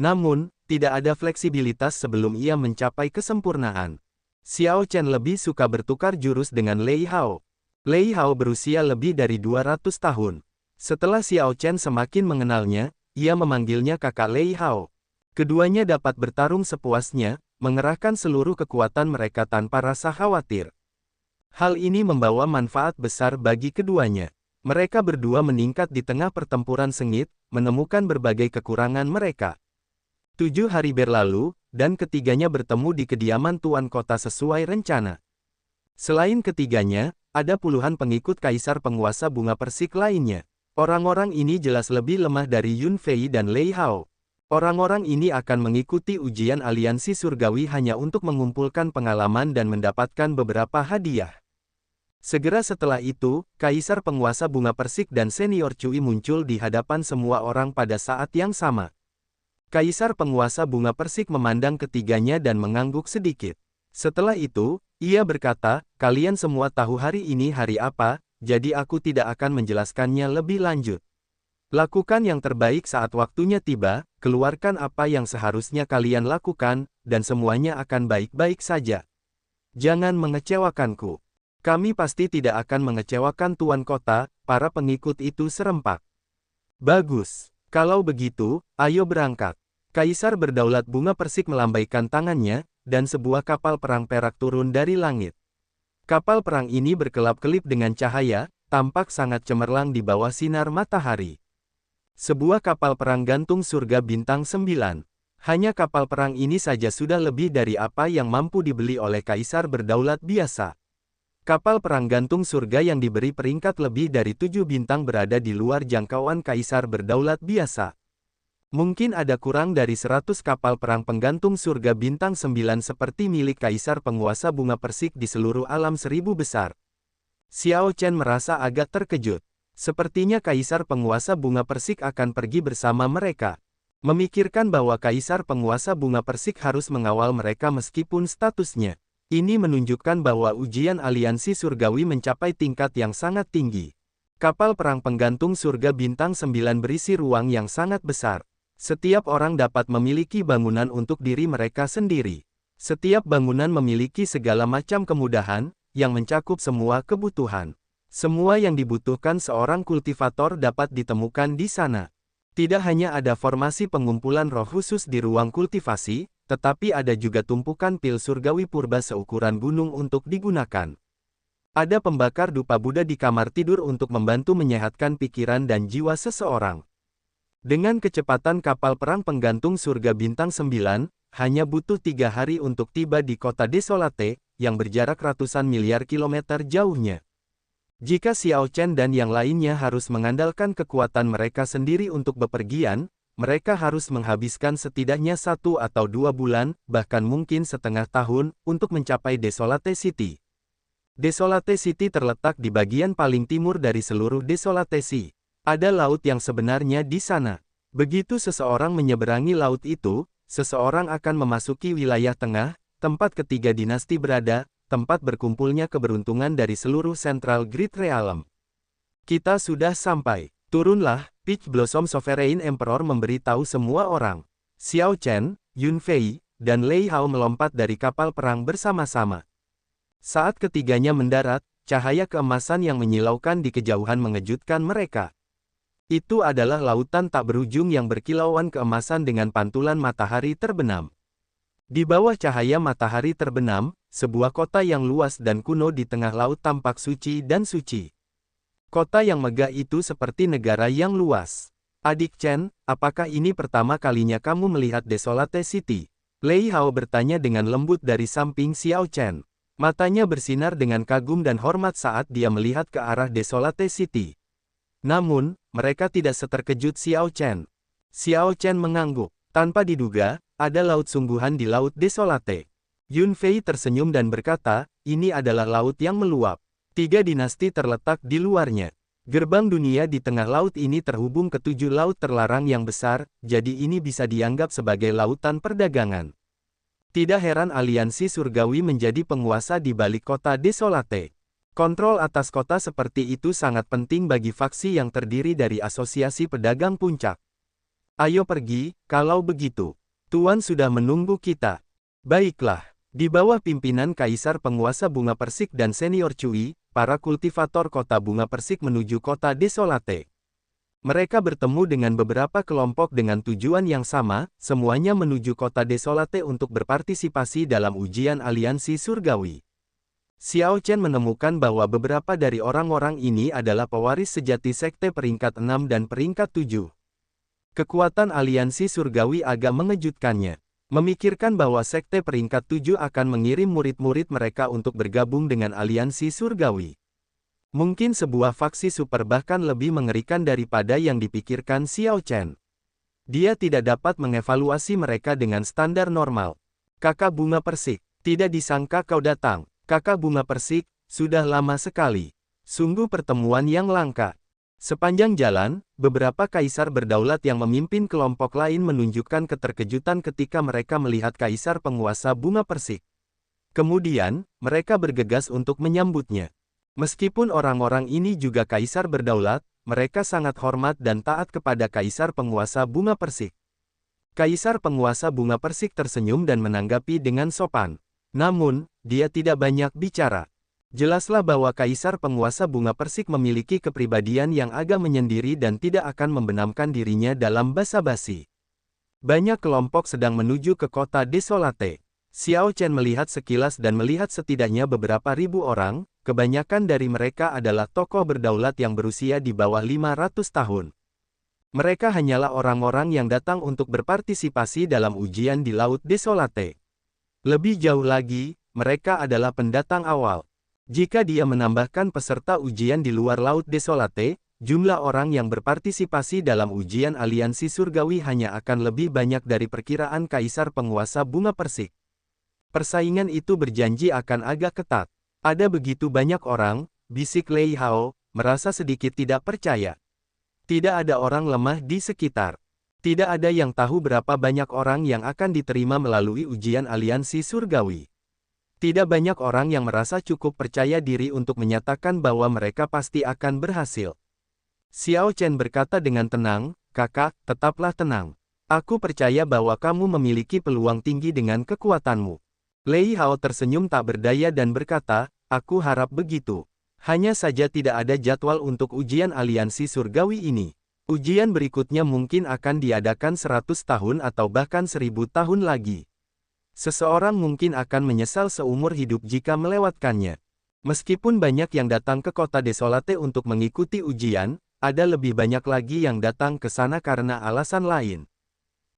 Namun, tidak ada fleksibilitas sebelum ia mencapai kesempurnaan. Xiao Chen lebih suka bertukar jurus dengan Lei Hao. Lei Hao berusia lebih dari 200 tahun. Setelah Xiao Chen semakin mengenalnya, ia memanggilnya kakak Lei Hao. Keduanya dapat bertarung sepuasnya, mengerahkan seluruh kekuatan mereka tanpa rasa khawatir. Hal ini membawa manfaat besar bagi keduanya. Mereka berdua meningkat di tengah pertempuran sengit, menemukan berbagai kekurangan mereka. 7 hari berlalu, dan ketiganya bertemu di kediaman tuan kota sesuai rencana. Selain ketiganya, ada puluhan pengikut Kaisar Penguasa Bunga Persik lainnya. Orang-orang ini jelas lebih lemah dari Yun Fei dan Lei Hao. Orang-orang ini akan mengikuti ujian aliansi surgawi hanya untuk mengumpulkan pengalaman dan mendapatkan beberapa hadiah. Segera setelah itu, Kaisar Penguasa Bunga Persik dan Senior Cui muncul di hadapan semua orang pada saat yang sama. Kaisar Penguasa Bunga Persik memandang ketiganya dan mengangguk sedikit. Setelah itu, ia berkata, "Kalian semua tahu hari ini hari apa, jadi aku tidak akan menjelaskannya lebih lanjut. Lakukan yang terbaik saat waktunya tiba, keluarkan apa yang seharusnya kalian lakukan, dan semuanya akan baik-baik saja. Jangan mengecewakanku. Kami pasti tidak akan mengecewakan Tuan Kota." Para pengikut itu serempak. "Bagus. Kalau begitu, ayo berangkat." Kaisar Berdaulat Bunga Persik melambaikan tangannya, dan sebuah kapal perang perak turun dari langit. Kapal perang ini berkelap-kelip dengan cahaya, tampak sangat cemerlang di bawah sinar matahari. Sebuah kapal perang gantung surga bintang 9. Hanya kapal perang ini saja sudah lebih dari apa yang mampu dibeli oleh Kaisar Berdaulat biasa. Kapal perang gantung surga yang diberi peringkat lebih dari 7 bintang berada di luar jangkauan Kaisar Berdaulat biasa. Mungkin ada kurang dari 100 kapal perang penggantung surga bintang 9 seperti milik Kaisar Penguasa Bunga Persik di seluruh alam seribu besar. Xiao Chen merasa agak terkejut. Sepertinya Kaisar Penguasa Bunga Persik akan pergi bersama mereka. Memikirkan bahwa Kaisar Penguasa Bunga Persik harus mengawal mereka meskipun statusnya. Ini menunjukkan bahwa ujian aliansi surgawi mencapai tingkat yang sangat tinggi. Kapal perang penggantung surga bintang 9 berisi ruang yang sangat besar. Setiap orang dapat memiliki bangunan untuk diri mereka sendiri. Setiap bangunan memiliki segala macam kemudahan, yang mencakup semua kebutuhan. Semua yang dibutuhkan seorang kultivator dapat ditemukan di sana. Tidak hanya ada formasi pengumpulan roh khusus di ruang kultivasi, tetapi ada juga tumpukan pil surgawi purba seukuran gunung untuk digunakan. Ada pembakar dupa Buddha di kamar tidur untuk membantu menyehatkan pikiran dan jiwa seseorang. Dengan kecepatan kapal perang penggantung surga bintang 9, hanya butuh 3 hari untuk tiba di kota Desolate, yang berjarak ratusan miliar kilometer jauhnya. Jika Xiao Chen dan yang lainnya harus mengandalkan kekuatan mereka sendiri untuk bepergian, mereka harus menghabiskan setidaknya 1 atau 2 bulan, bahkan mungkin setengah tahun, untuk mencapai Desolate City. Desolate City terletak di bagian paling timur dari seluruh Desolate Sea. Ada laut yang sebenarnya di sana. Begitu seseorang menyeberangi laut itu, seseorang akan memasuki wilayah tengah, tempat ketiga dinasti berada, tempat berkumpulnya keberuntungan dari seluruh Central Grid Realm. Kita sudah sampai. Turunlah, Peach Blossom Sovereign Emperor memberitahu semua orang. Xiao Chen, Yun Fei, dan Lei Hao melompat dari kapal perang bersama-sama. Saat ketiganya mendarat, cahaya keemasan yang menyilaukan di kejauhan mengejutkan mereka. Itu adalah lautan tak berujung yang berkilauan keemasan dengan pantulan matahari terbenam. Di bawah cahaya matahari terbenam, sebuah kota yang luas dan kuno di tengah laut tampak suci dan suci. Kota yang megah itu seperti negara yang luas. Adik Chen, apakah ini pertama kalinya kamu melihat Desolate City? Lei Hao bertanya dengan lembut dari samping Xiao Chen. Matanya bersinar dengan kagum dan hormat saat dia melihat ke arah Desolate City. Namun, mereka tidak seterkejut Xiao Chen. Xiao Chen mengangguk. Tanpa diduga, ada laut sungguhan di Laut Desolate. Yun Fei tersenyum dan berkata, ini adalah laut yang meluap. 3 dinasti terletak di luarnya. Gerbang dunia di tengah laut ini terhubung ke 7 laut terlarang yang besar, jadi ini bisa dianggap sebagai lautan perdagangan. Tidak heran aliansi surgawi menjadi penguasa di balik kota Desolate. Kontrol atas kota seperti itu sangat penting bagi faksi yang terdiri dari asosiasi pedagang puncak. Ayo pergi, kalau begitu. Tuan sudah menunggu kita. Baiklah. Di bawah pimpinan Kaisar Penguasa Bunga Persik dan Senior Cui, para kultivator kota Bunga Persik menuju kota Desolate. Mereka bertemu dengan beberapa kelompok dengan tujuan yang sama, semuanya menuju kota Desolate untuk berpartisipasi dalam ujian aliansi surgawi. Xiao Chen menemukan bahwa beberapa dari orang-orang ini adalah pewaris sejati sekte peringkat 6 dan peringkat 7. Kekuatan aliansi surgawi agak mengejutkannya. Memikirkan bahwa sekte peringkat 7 akan mengirim murid-murid mereka untuk bergabung dengan aliansi surgawi. Mungkin sebuah faksi super bahkan lebih mengerikan daripada yang dipikirkan Xiao Chen. Dia tidak dapat mengevaluasi mereka dengan standar normal. Kakak Bunga Persik, tidak disangka kau datang. Kakak Bunga Persik, sudah lama sekali. Sungguh pertemuan yang langka. Sepanjang jalan, beberapa kaisar berdaulat yang memimpin kelompok lain menunjukkan keterkejutan ketika mereka melihat kaisar penguasa Bunga Persik. Kemudian, mereka bergegas untuk menyambutnya. Meskipun orang-orang ini juga kaisar berdaulat, mereka sangat hormat dan taat kepada kaisar penguasa Bunga Persik. Kaisar penguasa Bunga Persik tersenyum dan menanggapi dengan sopan. Namun, dia tidak banyak bicara. Jelaslah bahwa kaisar penguasa Bunga Persik memiliki kepribadian yang agak menyendiri dan tidak akan membenamkan dirinya dalam basa-basi. Banyak kelompok sedang menuju ke kota Desolate. Xiao Chen melihat sekilas dan melihat setidaknya beberapa ribu orang, kebanyakan dari mereka adalah tokoh berdaulat yang berusia di bawah 500 tahun. Mereka hanyalah orang-orang yang datang untuk berpartisipasi dalam ujian di Laut Desolate. Lebih jauh lagi, mereka adalah pendatang awal. Jika dia menambahkan peserta ujian di luar Laut Desolate, jumlah orang yang berpartisipasi dalam ujian aliansi surgawi hanya akan lebih banyak dari perkiraan kaisar penguasa Bunga Persik. Persaingan itu berjanji akan agak ketat. Ada begitu banyak orang, bisik Lei Hao, merasa sedikit tidak percaya. Tidak ada orang lemah di sekitar. Tidak ada yang tahu berapa banyak orang yang akan diterima melalui ujian aliansi surgawi. Tidak banyak orang yang merasa cukup percaya diri untuk menyatakan bahwa mereka pasti akan berhasil. Xiao Chen berkata dengan tenang, kakak, tetaplah tenang. Aku percaya bahwa kamu memiliki peluang tinggi dengan kekuatanmu. Lei Hao tersenyum tak berdaya dan berkata, aku harap begitu. Hanya saja tidak ada jadwal untuk ujian aliansi surgawi ini. Ujian berikutnya mungkin akan diadakan 100 tahun atau bahkan 1000 tahun lagi. Seseorang mungkin akan menyesal seumur hidup jika melewatkannya. Meskipun banyak yang datang ke kota Desolate untuk mengikuti ujian, ada lebih banyak lagi yang datang ke sana karena alasan lain.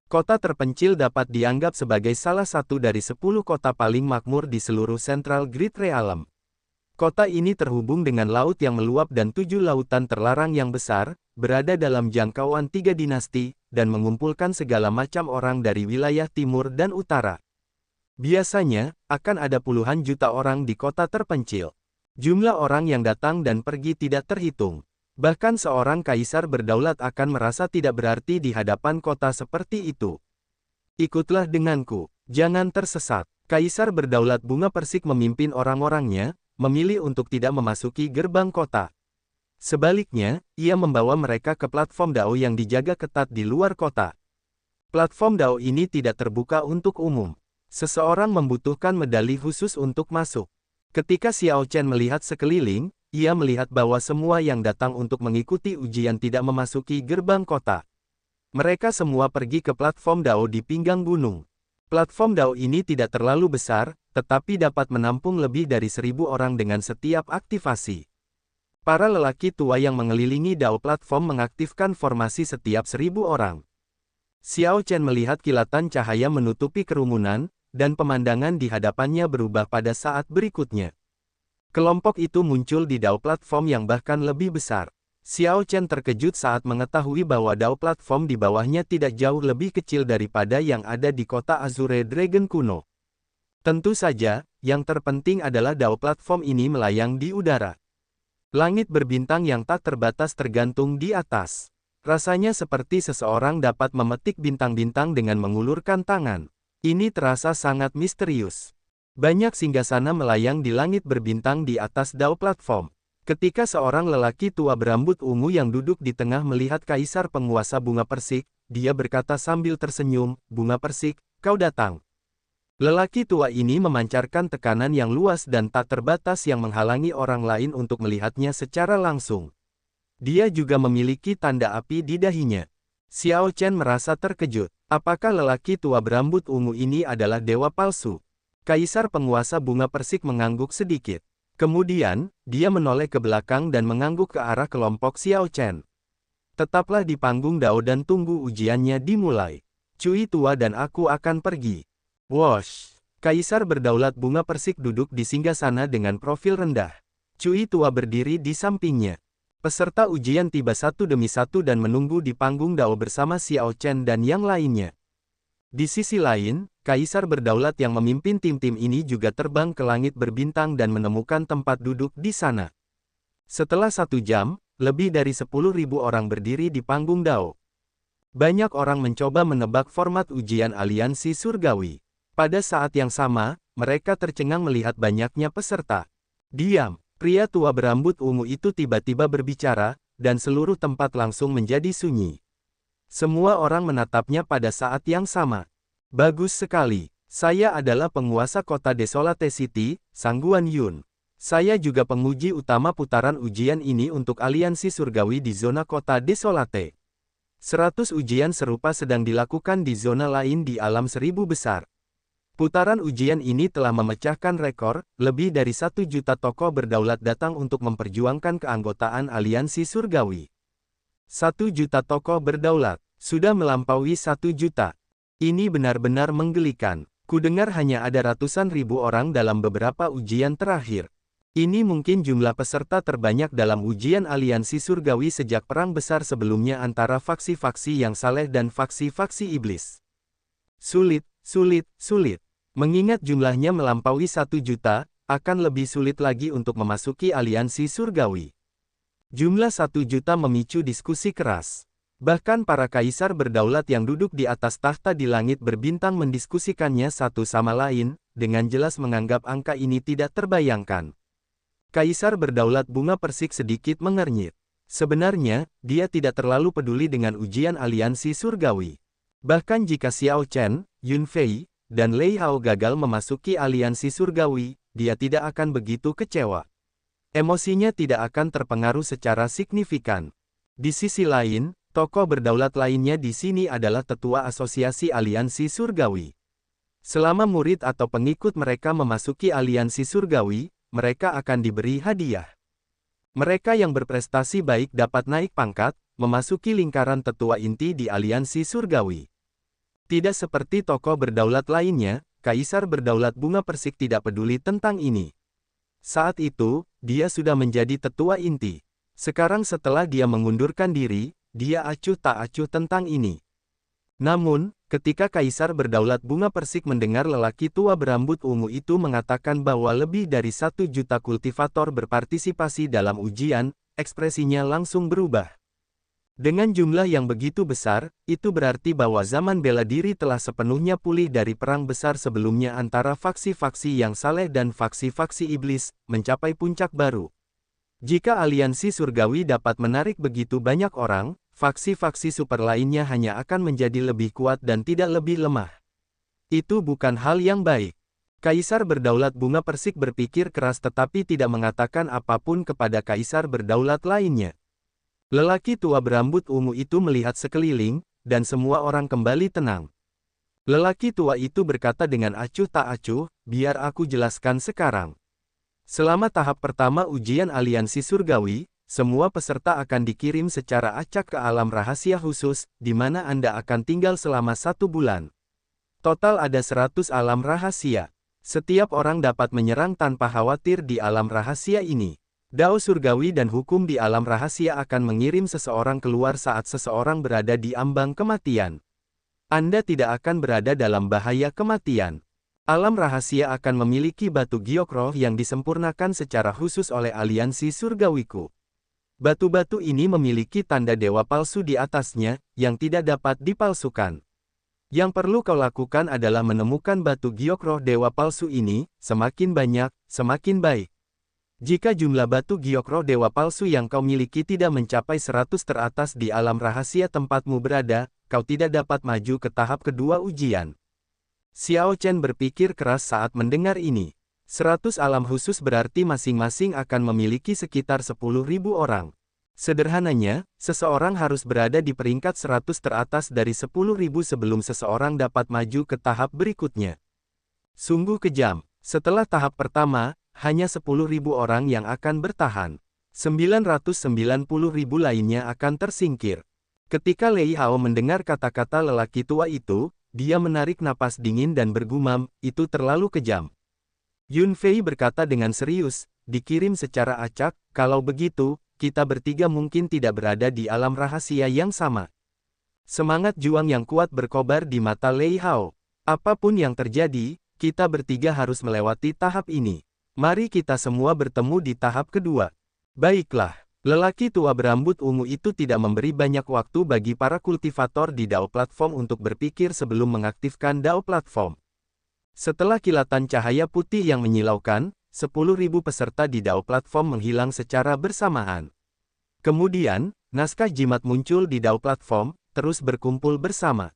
Kota terpencil dapat dianggap sebagai salah satu dari 10 kota paling makmur di seluruh Central Grid Realm. Kota ini terhubung dengan laut yang meluap dan 7 lautan terlarang yang besar, berada dalam jangkauan 3 dinasti, dan mengumpulkan segala macam orang dari wilayah timur dan utara. Biasanya, akan ada puluhan juta orang di kota terpencil. Jumlah orang yang datang dan pergi tidak terhitung. Bahkan seorang kaisar berdaulat akan merasa tidak berarti di hadapan kota seperti itu. Ikutlah denganku, jangan tersesat. Kaisar berdaulat Bunga Persik memimpin orang-orangnya, memilih untuk tidak memasuki gerbang kota. Sebaliknya, ia membawa mereka ke platform Dao yang dijaga ketat di luar kota. Platform Dao ini tidak terbuka untuk umum. Seseorang membutuhkan medali khusus untuk masuk. Ketika Xiao Chen melihat sekeliling, ia melihat bahwa semua yang datang untuk mengikuti ujian tidak memasuki gerbang kota. Mereka semua pergi ke platform Dao di pinggang gunung. Platform Dao ini tidak terlalu besar, tetapi dapat menampung lebih dari 1000 orang dengan setiap aktivasi. Para lelaki tua yang mengelilingi Dao platform mengaktifkan formasi setiap 1000 orang. Xiao Chen melihat kilatan cahaya menutupi kerumunan, dan pemandangan di hadapannya berubah pada saat berikutnya. Kelompok itu muncul di Dao platform yang bahkan lebih besar. Xiao Chen terkejut saat mengetahui bahwa Dao platform di bawahnya tidak jauh lebih kecil daripada yang ada di kota Azure Dragon kuno. Tentu saja, yang terpenting adalah Dao platform ini melayang di udara. Langit berbintang yang tak terbatas tergantung di atas. Rasanya seperti seseorang dapat memetik bintang-bintang dengan mengulurkan tangan. Ini terasa sangat misterius. Banyak singgasana melayang di langit berbintang di atas Dao platform. Ketika seorang lelaki tua berambut ungu yang duduk di tengah melihat kaisar penguasa Bunga Persik, dia berkata sambil tersenyum, "Bunga Persik, kau datang." Lelaki tua ini memancarkan tekanan yang luas dan tak terbatas yang menghalangi orang lain untuk melihatnya secara langsung. Dia juga memiliki tanda api di dahinya. Xiao Chen merasa terkejut. Apakah lelaki tua berambut ungu ini adalah dewa palsu? Kaisar penguasa Bunga Persik mengangguk sedikit. Kemudian, dia menoleh ke belakang dan mengangguk ke arah kelompok Xiao Chen. Tetaplah di panggung Dao dan tunggu ujiannya dimulai. Cui tua dan aku akan pergi. Wosh! Kaisar berdaulat Bunga Persik duduk di singgasana dengan profil rendah. Cui tua berdiri di sampingnya. Peserta ujian tiba satu demi satu dan menunggu di panggung Dao bersama Xiao Chen dan yang lainnya. Di sisi lain, Kaisar berdaulat yang memimpin tim-tim ini juga terbang ke langit berbintang dan menemukan tempat duduk di sana. Setelah 1 jam, lebih dari 10.000 orang berdiri di panggung Dao. Banyak orang mencoba menebak format ujian aliansi surgawi. Pada saat yang sama, mereka tercengang melihat banyaknya peserta. Diam! Pria tua berambut ungu itu tiba-tiba berbicara, dan seluruh tempat langsung menjadi sunyi. Semua orang menatapnya pada saat yang sama. Bagus sekali. Saya adalah penguasa kota Desolate City, Sang Guan Yun. Saya juga penguji utama putaran ujian ini untuk aliansi surgawi di zona kota Desolate. 100 ujian serupa sedang dilakukan di zona lain di alam 1000 besar. Putaran ujian ini telah memecahkan rekor, lebih dari 1 juta tokoh berdaulat datang untuk memperjuangkan keanggotaan aliansi surgawi. 1 juta tokoh berdaulat, sudah melampaui 1 juta. Ini benar-benar menggelikan. Kudengar hanya ada ratusan ribu orang dalam beberapa ujian terakhir. Ini mungkin jumlah peserta terbanyak dalam ujian aliansi surgawi sejak perang besar sebelumnya antara faksi-faksi yang saleh dan faksi-faksi iblis. Sulit, sulit, sulit. Mengingat jumlahnya melampaui 1 juta, akan lebih sulit lagi untuk memasuki aliansi surgawi. Jumlah 1 juta memicu diskusi keras. Bahkan para kaisar berdaulat yang duduk di atas tahta di langit berbintang mendiskusikannya satu sama lain, dengan jelas menganggap angka ini tidak terbayangkan. Kaisar berdaulat Bunga Persik sedikit mengernyit. Sebenarnya, dia tidak terlalu peduli dengan ujian aliansi surgawi. Bahkan jika Xiao Chen, Yun Fei, dan Lei Hao gagal memasuki aliansi surgawi, dia tidak akan begitu kecewa. Emosinya tidak akan terpengaruh secara signifikan. Di sisi lain, Tokoh berdaulat lainnya di sini adalah tetua Asosiasi Aliansi Surgawi. Selama murid atau pengikut mereka memasuki Aliansi Surgawi, mereka akan diberi hadiah. Mereka yang berprestasi baik dapat naik pangkat, memasuki lingkaran tetua inti di Aliansi Surgawi. Tidak seperti tokoh berdaulat lainnya, Kaisar Berdaulat Bunga Persik tidak peduli tentang ini. Saat itu, dia sudah menjadi tetua inti. Sekarang setelah dia mengundurkan diri, dia acuh tak acuh tentang ini. Namun, ketika Kaisar Berdaulat Bunga Persik mendengar lelaki tua berambut ungu itu mengatakan bahwa lebih dari 1 juta kultivator berpartisipasi dalam ujian, ekspresinya langsung berubah. Dengan jumlah yang begitu besar, itu berarti bahwa zaman bela diri telah sepenuhnya pulih dari perang besar sebelumnya antara faksi-faksi yang saleh dan faksi-faksi iblis, mencapai puncak baru. Jika aliansi surgawi dapat menarik begitu banyak orang, faksi-faksi super lainnya hanya akan menjadi lebih kuat dan tidak lebih lemah. Itu bukan hal yang baik. Kaisar Berdaulat Bunga Persik berpikir keras tetapi tidak mengatakan apapun kepada Kaisar Berdaulat lainnya. Lelaki tua berambut ungu itu melihat sekeliling, dan semua orang kembali tenang. Lelaki tua itu berkata dengan acuh tak acuh, biar aku jelaskan sekarang. Selama tahap pertama ujian aliansi surgawi, semua peserta akan dikirim secara acak ke alam rahasia khusus, di mana Anda akan tinggal selama 1 bulan. Total ada 100 alam rahasia. Setiap orang dapat menyerang tanpa khawatir di alam rahasia ini. Dao surgawi dan hukum di alam rahasia akan mengirim seseorang keluar saat seseorang berada di ambang kematian. Anda tidak akan berada dalam bahaya kematian. Alam rahasia akan memiliki batu giok roh yang disempurnakan secara khusus oleh aliansi surgawiku. Batu-batu ini memiliki tanda dewa palsu di atasnya, yang tidak dapat dipalsukan. Yang perlu kau lakukan adalah menemukan batu giok roh dewa palsu ini, semakin banyak, semakin baik. Jika jumlah batu giok roh dewa palsu yang kau miliki tidak mencapai 100 teratas di alam rahasia tempatmu berada, kau tidak dapat maju ke tahap kedua ujian. Xiao Chen berpikir keras saat mendengar ini. 100 alam khusus berarti masing-masing akan memiliki sekitar 10.000 orang. Sederhananya, seseorang harus berada di peringkat 100 teratas dari 10.000 sebelum seseorang dapat maju ke tahap berikutnya. Sungguh kejam. Setelah tahap pertama, hanya 10.000 orang yang akan bertahan. 990.000 lainnya akan tersingkir. Ketika Lei Hao mendengar kata-kata lelaki tua itu, dia menarik napas dingin dan bergumam, itu terlalu kejam. Yun Fei berkata dengan serius, dikirim secara acak, kalau begitu, kita bertiga mungkin tidak berada di alam rahasia yang sama. Semangat juang yang kuat berkobar di mata Lei Hao. Apapun yang terjadi, kita bertiga harus melewati tahap ini. Mari kita semua bertemu di tahap kedua. Baiklah, lelaki tua berambut ungu itu tidak memberi banyak waktu bagi para kultivator di Dao Platform untuk berpikir sebelum mengaktifkan Dao Platform. Setelah kilatan cahaya putih yang menyilaukan, 10.000 peserta di Dao Platform menghilang secara bersamaan. Kemudian, naskah jimat muncul di Dao Platform, terus berkumpul bersama.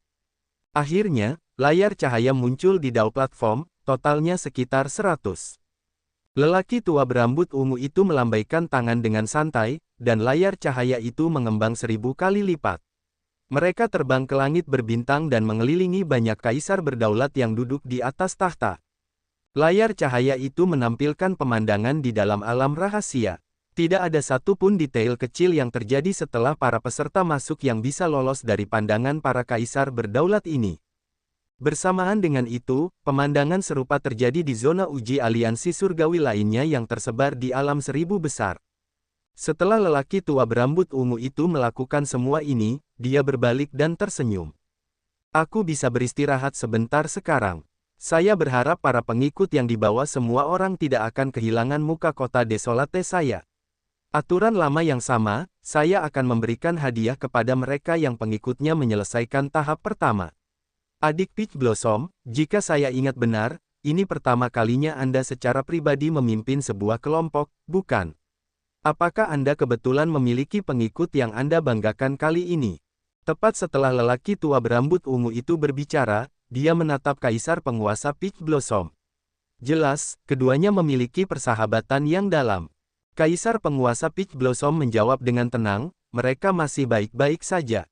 Akhirnya, layar cahaya muncul di Dao Platform, totalnya sekitar 100. Lelaki tua berambut ungu itu melambaikan tangan dengan santai, dan layar cahaya itu mengembang 1000 kali lipat. Mereka terbang ke langit berbintang dan mengelilingi banyak kaisar berdaulat yang duduk di atas tahta. Layar cahaya itu menampilkan pemandangan di dalam alam rahasia. Tidak ada satupun detail kecil yang terjadi setelah para peserta masuk yang bisa lolos dari pandangan para kaisar berdaulat ini. Bersamaan dengan itu, pemandangan serupa terjadi di zona uji aliansi surgawi lainnya yang tersebar di alam 1000 besar. Setelah lelaki tua berambut ungu itu melakukan semua ini, dia berbalik dan tersenyum. Aku bisa beristirahat sebentar sekarang. Saya berharap para pengikut yang dibawa semua orang tidak akan kehilangan muka kota desolate saya. Aturan lama yang sama, saya akan memberikan hadiah kepada mereka yang pengikutnya menyelesaikan tahap pertama. Adik Peach Blossom, jika saya ingat benar, ini pertama kalinya Anda secara pribadi memimpin sebuah kelompok, bukan? Apakah Anda kebetulan memiliki pengikut yang Anda banggakan kali ini? Tepat setelah lelaki tua berambut ungu itu berbicara, dia menatap kaisar penguasa Peach Blossom. Jelas, keduanya memiliki persahabatan yang dalam. Kaisar penguasa Peach Blossom menjawab dengan tenang, mereka masih baik-baik saja.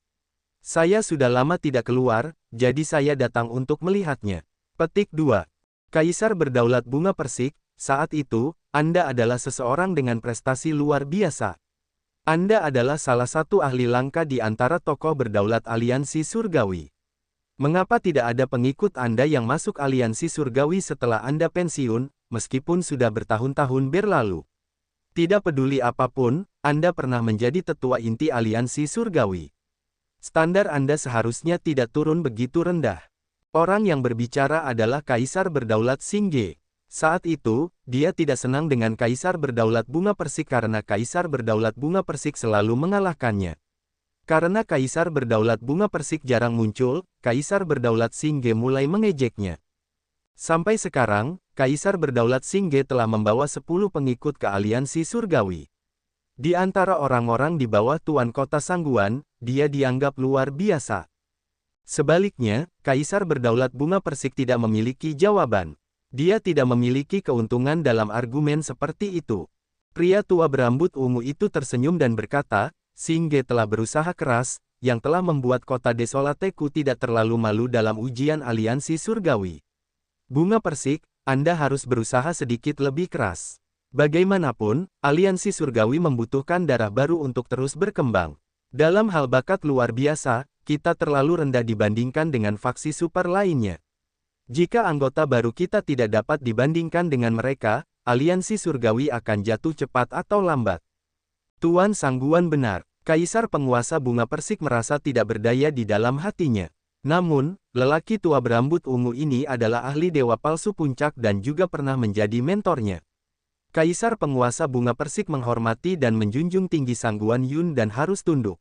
Saya sudah lama tidak keluar, jadi saya datang untuk melihatnya. Petik 2. Kaisar Berdaulat Bunga Persik, saat itu, Anda adalah seseorang dengan prestasi luar biasa. Anda adalah salah satu ahli langka di antara tokoh berdaulat aliansi surgawi. Mengapa tidak ada pengikut Anda yang masuk aliansi surgawi setelah Anda pensiun, meskipun sudah bertahun-tahun berlalu? Tidak peduli apapun, Anda pernah menjadi tetua inti aliansi surgawi. Standar Anda seharusnya tidak turun begitu rendah. Orang yang berbicara adalah Kaisar Berdaulat Singge. Saat itu, dia tidak senang dengan Kaisar Berdaulat Bunga Persik karena Kaisar Berdaulat Bunga Persik selalu mengalahkannya. Karena Kaisar Berdaulat Bunga Persik jarang muncul, Kaisar Berdaulat Singge mulai mengejeknya. Sampai sekarang, Kaisar Berdaulat Singge telah membawa 10 pengikut ke aliansi surgawi. Di antara orang-orang di bawah Tuan Kota Sangguan, dia dianggap luar biasa. Sebaliknya, Kaisar Berdaulat Bunga Persik tidak memiliki jawaban. Dia tidak memiliki keuntungan dalam argumen seperti itu. Pria tua berambut ungu itu tersenyum dan berkata, Singge telah berusaha keras, yang telah membuat kota Desolateku tidak terlalu malu dalam ujian aliansi surgawi. Bunga Persik, Anda harus berusaha sedikit lebih keras. Bagaimanapun, aliansi surgawi membutuhkan darah baru untuk terus berkembang. Dalam hal bakat luar biasa, kita terlalu rendah dibandingkan dengan faksi super lainnya. Jika anggota baru kita tidak dapat dibandingkan dengan mereka, aliansi surgawi akan jatuh cepat atau lambat. Tuan Sangguan benar, Kaisar penguasa Bunga Persik merasa tidak berdaya di dalam hatinya. Namun, lelaki tua berambut ungu ini adalah ahli dewa palsu puncak dan juga pernah menjadi mentornya. Kaisar penguasa Bunga Persik menghormati dan menjunjung tinggi Sangguan Yun dan harus tunduk.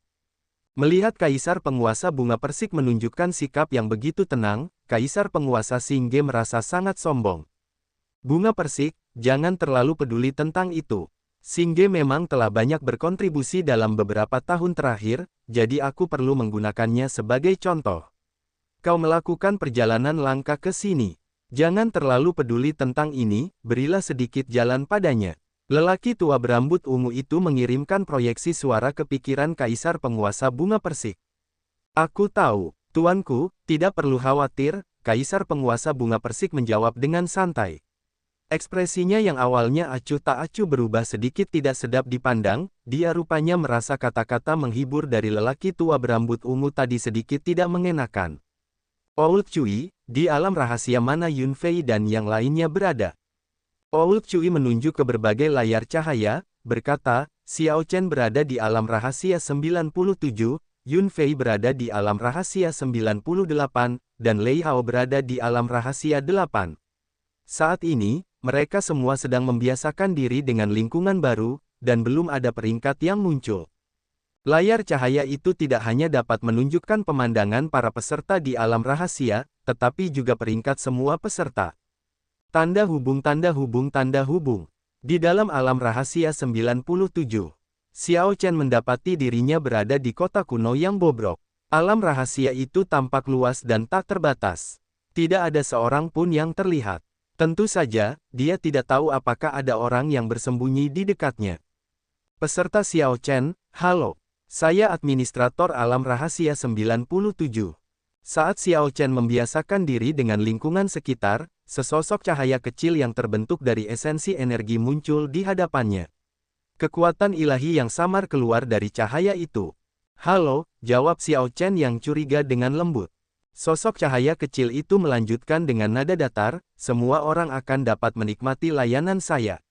Melihat Kaisar penguasa Bunga Persik menunjukkan sikap yang begitu tenang, Kaisar penguasa Singge merasa sangat sombong. Bunga Persik, jangan terlalu peduli tentang itu. Singge memang telah banyak berkontribusi dalam beberapa tahun terakhir, jadi aku perlu menggunakannya sebagai contoh. Kau melakukan perjalanan langka ke sini. Jangan terlalu peduli tentang ini, berilah sedikit jalan padanya. Lelaki tua berambut ungu itu mengirimkan proyeksi suara ke pikiran Kaisar penguasa Bunga Persik. Aku tahu, tuanku, tidak perlu khawatir, Kaisar penguasa Bunga Persik menjawab dengan santai. Ekspresinya yang awalnya acuh tak acuh berubah sedikit tidak sedap dipandang, dia rupanya merasa kata-kata menghibur dari lelaki tua berambut ungu tadi sedikit tidak mengenakan. Old Cui, di alam rahasia mana Yun Fei dan yang lainnya berada? Old Cui menunjuk ke berbagai layar cahaya, berkata, Xiao Chen berada di alam rahasia 97, Yun Fei berada di alam rahasia 98, dan Lei Hao berada di alam rahasia 8. Saat ini, mereka semua sedang membiasakan diri dengan lingkungan baru, dan belum ada peringkat yang muncul. Layar cahaya itu tidak hanya dapat menunjukkan pemandangan para peserta di alam rahasia, tetapi juga peringkat semua peserta. Tanda hubung tanda hubung tanda hubung. Di dalam alam rahasia 97, Xiao Chen mendapati dirinya berada di kota kuno yang bobrok. Alam rahasia itu tampak luas dan tak terbatas. Tidak ada seorang pun yang terlihat. Tentu saja, dia tidak tahu apakah ada orang yang bersembunyi di dekatnya. Peserta Xiao Chen, halo. Saya administrator alam rahasia 97. Saat Xiao Chen membiasakan diri dengan lingkungan sekitar, sesosok cahaya kecil yang terbentuk dari esensi energi muncul di hadapannya. Kekuatan ilahi yang samar keluar dari cahaya itu. Halo, jawab Xiao Chen yang curiga dengan lembut. Sosok cahaya kecil itu melanjutkan dengan nada datar, semua orang akan dapat menikmati layanan saya.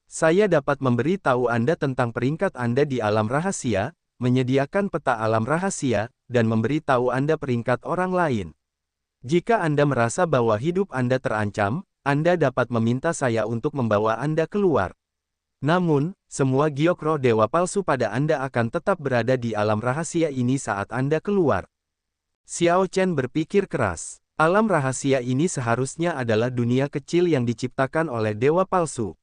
Saya dapat memberi tahu Anda tentang peringkat Anda di alam rahasia, menyediakan peta alam rahasia, dan memberi tahu Anda peringkat orang lain. Jika Anda merasa bahwa hidup Anda terancam, Anda dapat meminta saya untuk membawa Anda keluar. Namun, semua giok roh dewa palsu pada Anda akan tetap berada di alam rahasia ini saat Anda keluar. Xiao Chen berpikir keras. Alam rahasia ini seharusnya adalah dunia kecil yang diciptakan oleh dewa palsu.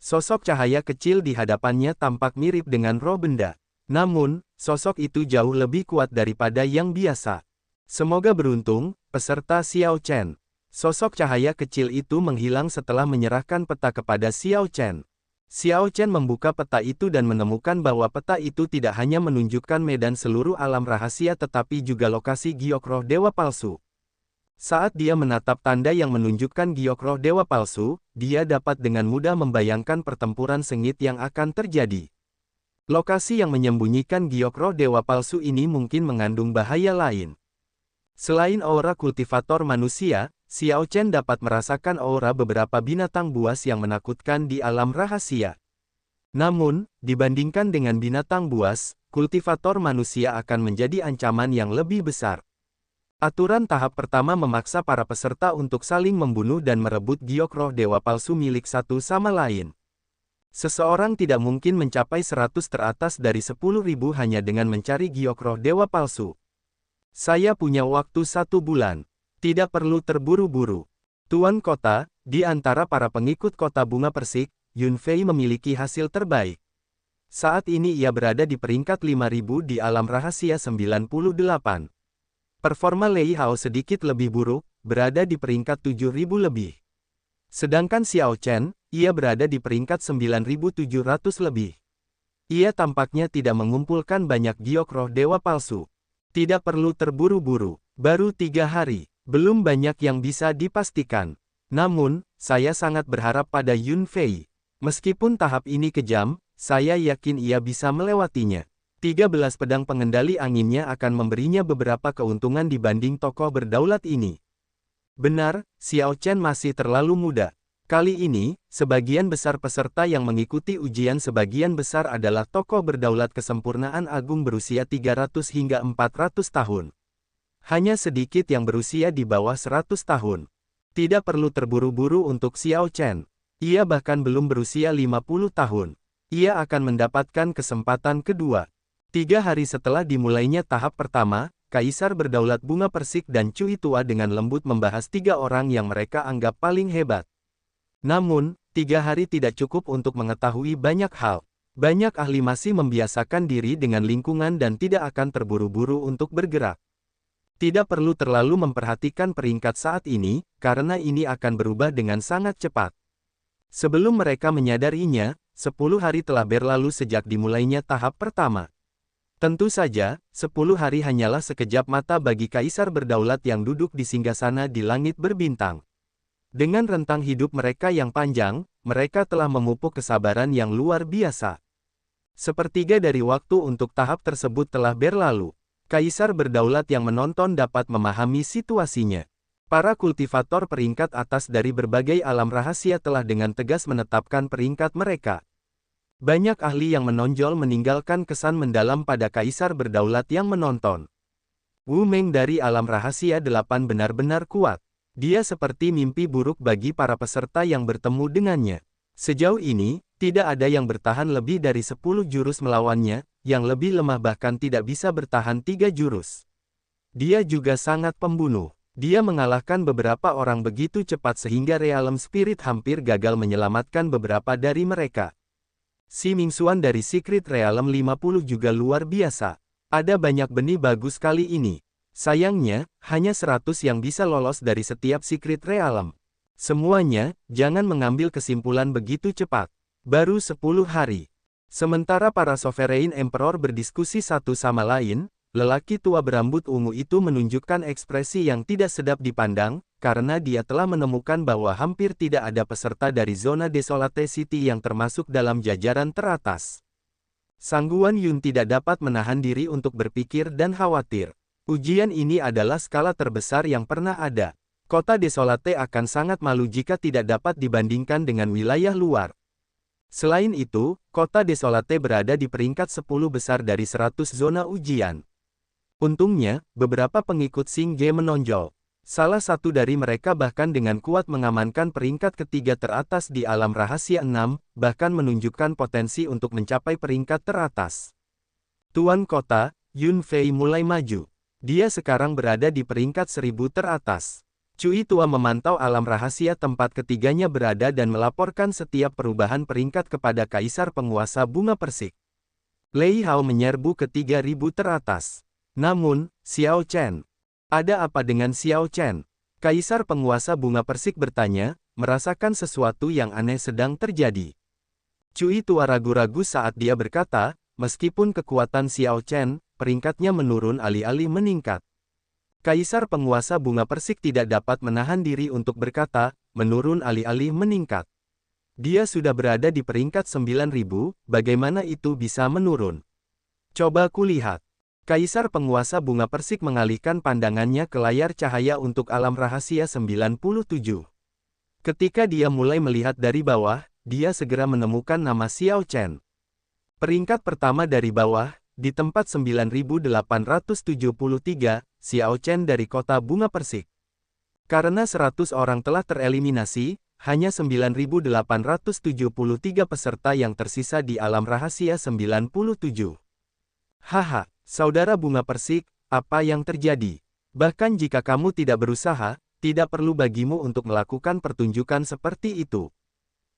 Sosok cahaya kecil di hadapannya tampak mirip dengan roh benda. Namun, sosok itu jauh lebih kuat daripada yang biasa. Semoga beruntung, peserta Xiao Chen. Sosok cahaya kecil itu menghilang setelah menyerahkan peta kepada Xiao Chen. Xiao Chen membuka peta itu dan menemukan bahwa peta itu tidak hanya menunjukkan medan seluruh alam rahasia tetapi juga lokasi giok roh dewa palsu. Saat dia menatap tanda yang menunjukkan giok roh dewa palsu, dia dapat dengan mudah membayangkan pertempuran sengit yang akan terjadi. Lokasi yang menyembunyikan giok roh dewa palsu ini mungkin mengandung bahaya lain. Selain aura kultivator manusia, Xiao Chen dapat merasakan aura beberapa binatang buas yang menakutkan di alam rahasia. Namun, dibandingkan dengan binatang buas, kultivator manusia akan menjadi ancaman yang lebih besar. Aturan tahap pertama memaksa para peserta untuk saling membunuh dan merebut giok roh dewa palsu milik satu sama lain. Seseorang tidak mungkin mencapai 100 teratas dari 10.000 hanya dengan mencari giok roh dewa palsu. Saya punya waktu 1 bulan. Tidak perlu terburu-buru. Tuan kota, di antara para pengikut kota bunga persik, Yun Fei memiliki hasil terbaik. Saat ini ia berada di peringkat 5.000 di alam rahasia 98. Performa Lei Hao sedikit lebih buruk, berada di peringkat 7.000 lebih. Sedangkan Xiao Chen, ia berada di peringkat 9.700 lebih. Ia tampaknya tidak mengumpulkan banyak giok roh dewa palsu. Tidak perlu terburu-buru, baru 3 hari. Belum banyak yang bisa dipastikan. Namun, saya sangat berharap pada Yun Fei. Meskipun tahap ini kejam, saya yakin ia bisa melewatinya. 13 pedang pengendali anginnya akan memberinya beberapa keuntungan dibanding tokoh berdaulat ini. Benar, Xiao Chen masih terlalu muda. Kali ini, sebagian besar peserta yang mengikuti ujian sebagian besar adalah tokoh berdaulat kesempurnaan agung berusia 300 hingga 400 tahun. Hanya sedikit yang berusia di bawah 100 tahun. Tidak perlu terburu-buru untuk Xiao Chen. Ia bahkan belum berusia 50 tahun. Ia akan mendapatkan kesempatan kedua. 3 hari setelah dimulainya tahap pertama, Kaisar Berdaulat Bunga Persik dan Cui Tua dengan lembut membahas 3 orang yang mereka anggap paling hebat. Namun, 3 hari tidak cukup untuk mengetahui banyak hal. Banyak ahli masih membiasakan diri dengan lingkungan dan tidak akan terburu-buru untuk bergerak. Tidak perlu terlalu memperhatikan peringkat saat ini, karena ini akan berubah dengan sangat cepat. Sebelum mereka menyadarinya, 10 hari telah berlalu sejak dimulainya tahap pertama. Tentu saja, 10 hari hanyalah sekejap mata bagi Kaisar Berdaulat yang duduk di singgasana di langit berbintang. Dengan rentang hidup mereka yang panjang, mereka telah memupuk kesabaran yang luar biasa. Sepertiga dari waktu untuk tahap tersebut telah berlalu. Kaisar Berdaulat yang menonton dapat memahami situasinya. Para kultivator peringkat atas dari berbagai alam rahasia telah dengan tegas menetapkan peringkat mereka. Banyak ahli yang menonjol meninggalkan kesan mendalam pada Kaisar Berdaulat yang menonton. Wu Meng dari alam rahasia 8 benar-benar kuat. Dia seperti mimpi buruk bagi para peserta yang bertemu dengannya. Sejauh ini, tidak ada yang bertahan lebih dari 10 jurus melawannya, yang lebih lemah bahkan tidak bisa bertahan 3 jurus. Dia juga sangat pembunuh. Dia mengalahkan beberapa orang begitu cepat sehingga Realm Spirit hampir gagal menyelamatkan beberapa dari mereka. Si Mingxuan dari Secret Realm 50 juga luar biasa. Ada banyak benih bagus kali ini. Sayangnya, hanya 100 yang bisa lolos dari setiap Secret Realm. Semuanya, jangan mengambil kesimpulan begitu cepat. Baru 10 hari. Sementara para Sovereign Emperor berdiskusi satu sama lain, lelaki tua berambut ungu itu menunjukkan ekspresi yang tidak sedap dipandang, karena dia telah menemukan bahwa hampir tidak ada peserta dari zona Desolate City yang termasuk dalam jajaran teratas. Sang Guan Yun tidak dapat menahan diri untuk berpikir dan khawatir. Ujian ini adalah skala terbesar yang pernah ada. Kota Desolate akan sangat malu jika tidak dapat dibandingkan dengan wilayah luar. Selain itu, kota Desolate berada di peringkat 10 besar dari 100 zona ujian. Untungnya, beberapa pengikut Xing Ge menonjol. Salah satu dari mereka bahkan dengan kuat mengamankan peringkat ketiga teratas di alam rahasia 6, bahkan menunjukkan potensi untuk mencapai peringkat teratas. Tuan kota, Yun Fei mulai maju. Dia sekarang berada di peringkat 1000 teratas. Cui Tua memantau alam rahasia tempat ketiganya berada dan melaporkan setiap perubahan peringkat kepada Kaisar Penguasa Bunga Persik. Lei Hao menyerbu ke 3000 teratas. Namun, Xiao Chen. Ada apa dengan Xiao Chen? Kaisar Penguasa Bunga Persik bertanya, merasakan sesuatu yang aneh sedang terjadi. Cui tua ragu-ragu saat dia berkata, meskipun kekuatan Xiao Chen, peringkatnya menurun alih-alih meningkat. Kaisar penguasa bunga persik tidak dapat menahan diri untuk berkata, menurun alih-alih meningkat. Dia sudah berada di peringkat 9.000, bagaimana itu bisa menurun? Coba kulihat. Kaisar penguasa bunga persik mengalihkan pandangannya ke layar cahaya untuk alam rahasia 97. Ketika dia mulai melihat dari bawah, dia segera menemukan nama Xiao Chen. Peringkat pertama dari bawah, di tempat 9.873, Xiao Chen dari kota bunga persik. Karena 100 orang telah tereliminasi, hanya 9.873 peserta yang tersisa di alam rahasia 97. Haha, saudara bunga persik, apa yang terjadi? Bahkan jika kamu tidak berusaha, tidak perlu bagimu untuk melakukan pertunjukan seperti itu.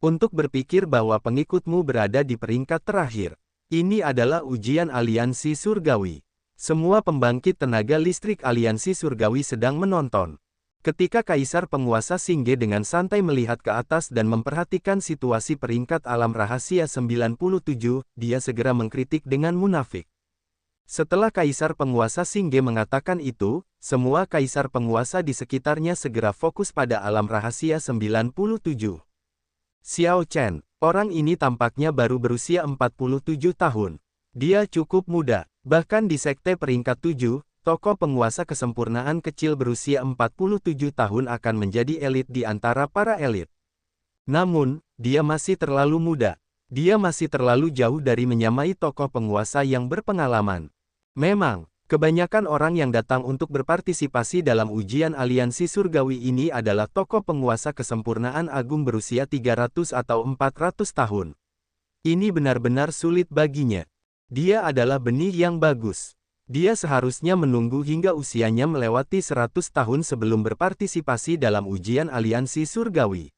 Untuk berpikir bahwa pengikutmu berada di peringkat terakhir. Ini adalah ujian aliansi surgawi. Semua pembangkit tenaga listrik aliansi surgawi sedang menonton. Ketika Kaisar penguasa Singge dengan santai melihat ke atas dan memperhatikan situasi peringkat alam rahasia 97, dia segera mengkritik dengan munafik. Setelah Kaisar penguasa Singge mengatakan itu, semua kaisar penguasa di sekitarnya segera fokus pada alam rahasia 97. Xiao Chen, orang ini tampaknya baru berusia 47 tahun. Dia cukup muda, bahkan di sekte peringkat 7, tokoh penguasa kesempurnaan kecil berusia 47 tahun akan menjadi elit di antara para elit. Namun, dia masih terlalu muda. Dia masih terlalu jauh dari menyamai tokoh penguasa yang berpengalaman. Memang, kebanyakan orang yang datang untuk berpartisipasi dalam ujian aliansi surgawi ini adalah tokoh penguasa kesempurnaan agung berusia 300 atau 400 tahun. Ini benar-benar sulit baginya. Dia adalah benih yang bagus. Dia seharusnya menunggu hingga usianya melewati 100 tahun sebelum berpartisipasi dalam ujian aliansi surgawi.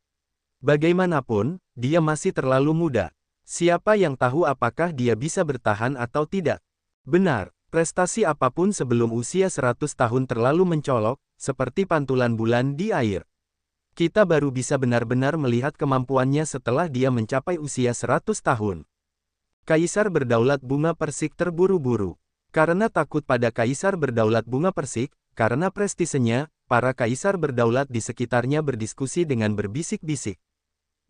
Bagaimanapun, dia masih terlalu muda. Siapa yang tahu apakah dia bisa bertahan atau tidak? Benar. Prestasi apapun sebelum usia 100 tahun terlalu mencolok, seperti pantulan bulan di air. Kita baru bisa benar-benar melihat kemampuannya setelah dia mencapai usia 100 tahun. Kaisar berdaulat bunga persik terburu-buru. Karena takut pada kaisar berdaulat bunga persik, karena prestisenya, para kaisar berdaulat di sekitarnya berdiskusi dengan berbisik-bisik.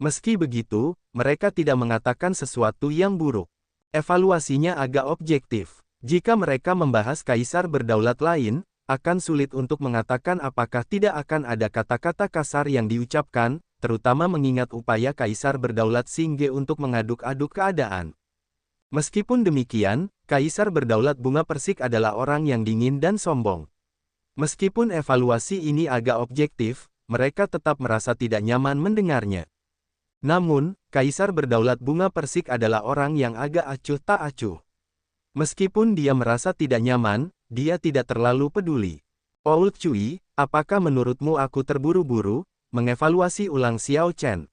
Meski begitu, mereka tidak mengatakan sesuatu yang buruk. Evaluasinya agak objektif. Jika mereka membahas kaisar berdaulat lain, akan sulit untuk mengatakan apakah tidak akan ada kata-kata kasar yang diucapkan, terutama mengingat upaya kaisar berdaulat Singge untuk mengaduk-aduk keadaan. Meskipun demikian, kaisar berdaulat bunga persik adalah orang yang dingin dan sombong. Meskipun evaluasi ini agak objektif, mereka tetap merasa tidak nyaman mendengarnya. Namun, kaisar berdaulat bunga persik adalah orang yang agak acuh tak acuh. Meskipun dia merasa tidak nyaman, dia tidak terlalu peduli. Old Cui, apakah menurutmu aku terburu-buru, mengevaluasi ulang Xiao Chen?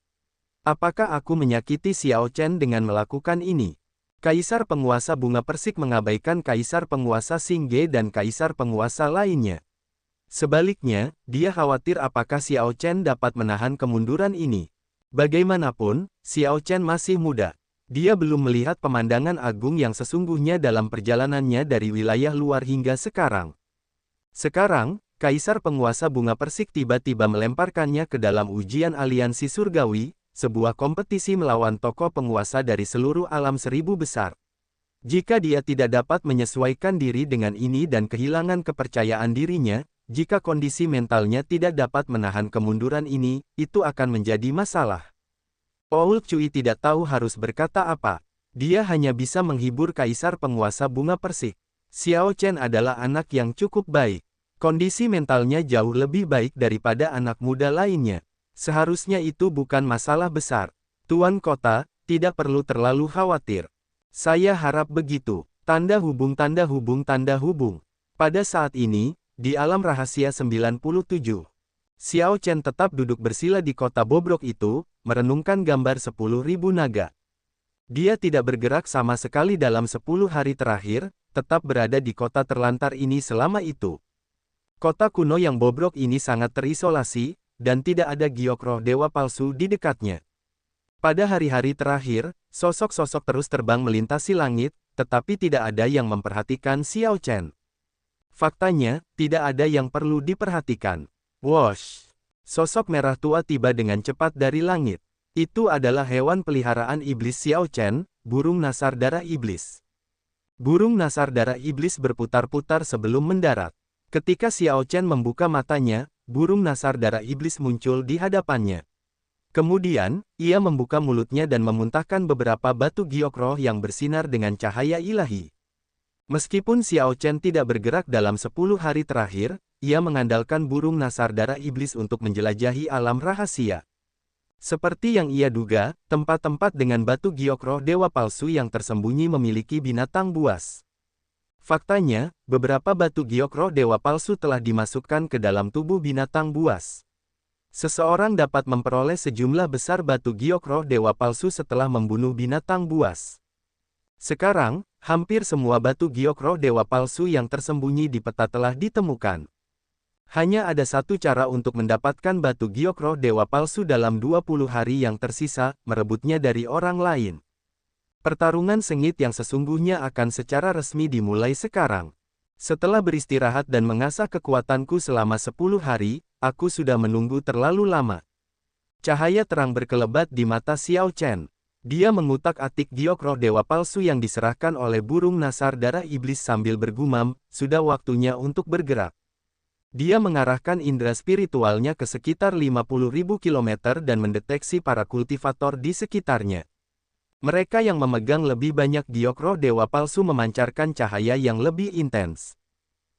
Apakah aku menyakiti Xiao Chen dengan melakukan ini? Kaisar penguasa bunga persik mengabaikan kaisar penguasa Singge dan kaisar penguasa lainnya. Sebaliknya, dia khawatir apakah Xiao Chen dapat menahan kemunduran ini. Bagaimanapun, Xiao Chen masih muda. Dia belum melihat pemandangan agung yang sesungguhnya dalam perjalanannya dari wilayah luar hingga sekarang. Sekarang, kaisar penguasa bunga persik tiba-tiba melemparkannya ke dalam ujian aliansi surgawi, sebuah kompetisi melawan tokoh penguasa dari seluruh alam seribu besar. Jika dia tidak dapat menyesuaikan diri dengan ini dan kehilangan kepercayaan dirinya, jika kondisi mentalnya tidak dapat menahan kemunduran ini, itu akan menjadi masalah. Old Cui tidak tahu harus berkata apa. Dia hanya bisa menghibur kaisar penguasa bunga persik. Xiao Chen adalah anak yang cukup baik. Kondisi mentalnya jauh lebih baik daripada anak muda lainnya. Seharusnya itu bukan masalah besar. Tuan Kota, tidak perlu terlalu khawatir. Saya harap begitu. Tanda hubung tanda hubung tanda hubung. Pada saat ini, di alam rahasia 97. Xiao Chen tetap duduk bersila di kota bobrok itu, merenungkan gambar 10.000 naga. Dia tidak bergerak sama sekali dalam 10 hari terakhir, tetap berada di kota terlantar ini selama itu. Kota kuno yang bobrok ini sangat terisolasi, dan tidak ada giok roh dewa palsu di dekatnya. Pada hari-hari terakhir, sosok-sosok terus terbang melintasi langit, tetapi tidak ada yang memperhatikan Xiao Chen. Faktanya, tidak ada yang perlu diperhatikan. Wosh! Sosok merah tua tiba dengan cepat dari langit. Itu adalah hewan peliharaan iblis Xiao Chen, burung nasar darah iblis. Burung nasar darah iblis berputar-putar sebelum mendarat. Ketika Xiao Chen membuka matanya, burung nasar darah iblis muncul di hadapannya. Kemudian, ia membuka mulutnya dan memuntahkan beberapa batu giok roh yang bersinar dengan cahaya ilahi. Meskipun Xiao Chen tidak bergerak dalam 10 hari terakhir, ia mengandalkan burung nasar darah iblis untuk menjelajahi alam rahasia. Seperti yang ia duga, tempat-tempat dengan batu giok roh dewa palsu yang tersembunyi memiliki binatang buas. Faktanya, beberapa batu giok roh dewa palsu telah dimasukkan ke dalam tubuh binatang buas. Seseorang dapat memperoleh sejumlah besar batu giok roh dewa palsu setelah membunuh binatang buas. Sekarang, hampir semua batu giok roh dewa palsu yang tersembunyi di peta telah ditemukan. Hanya ada satu cara untuk mendapatkan batu giok roh dewa palsu dalam 20 hari yang tersisa, merebutnya dari orang lain. Pertarungan sengit yang sesungguhnya akan secara resmi dimulai sekarang. Setelah beristirahat dan mengasah kekuatanku selama 10 hari, aku sudah menunggu terlalu lama. Cahaya terang berkelebat di mata Xiao Chen. Dia mengutak-atik giok roh dewa palsu yang diserahkan oleh burung nasar darah iblis sambil bergumam, sudah waktunya untuk bergerak. Dia mengarahkan indera spiritualnya ke sekitar 50.000 km dan mendeteksi para kultivator di sekitarnya. Mereka yang memegang lebih banyak giok roh dewa palsu memancarkan cahaya yang lebih intens.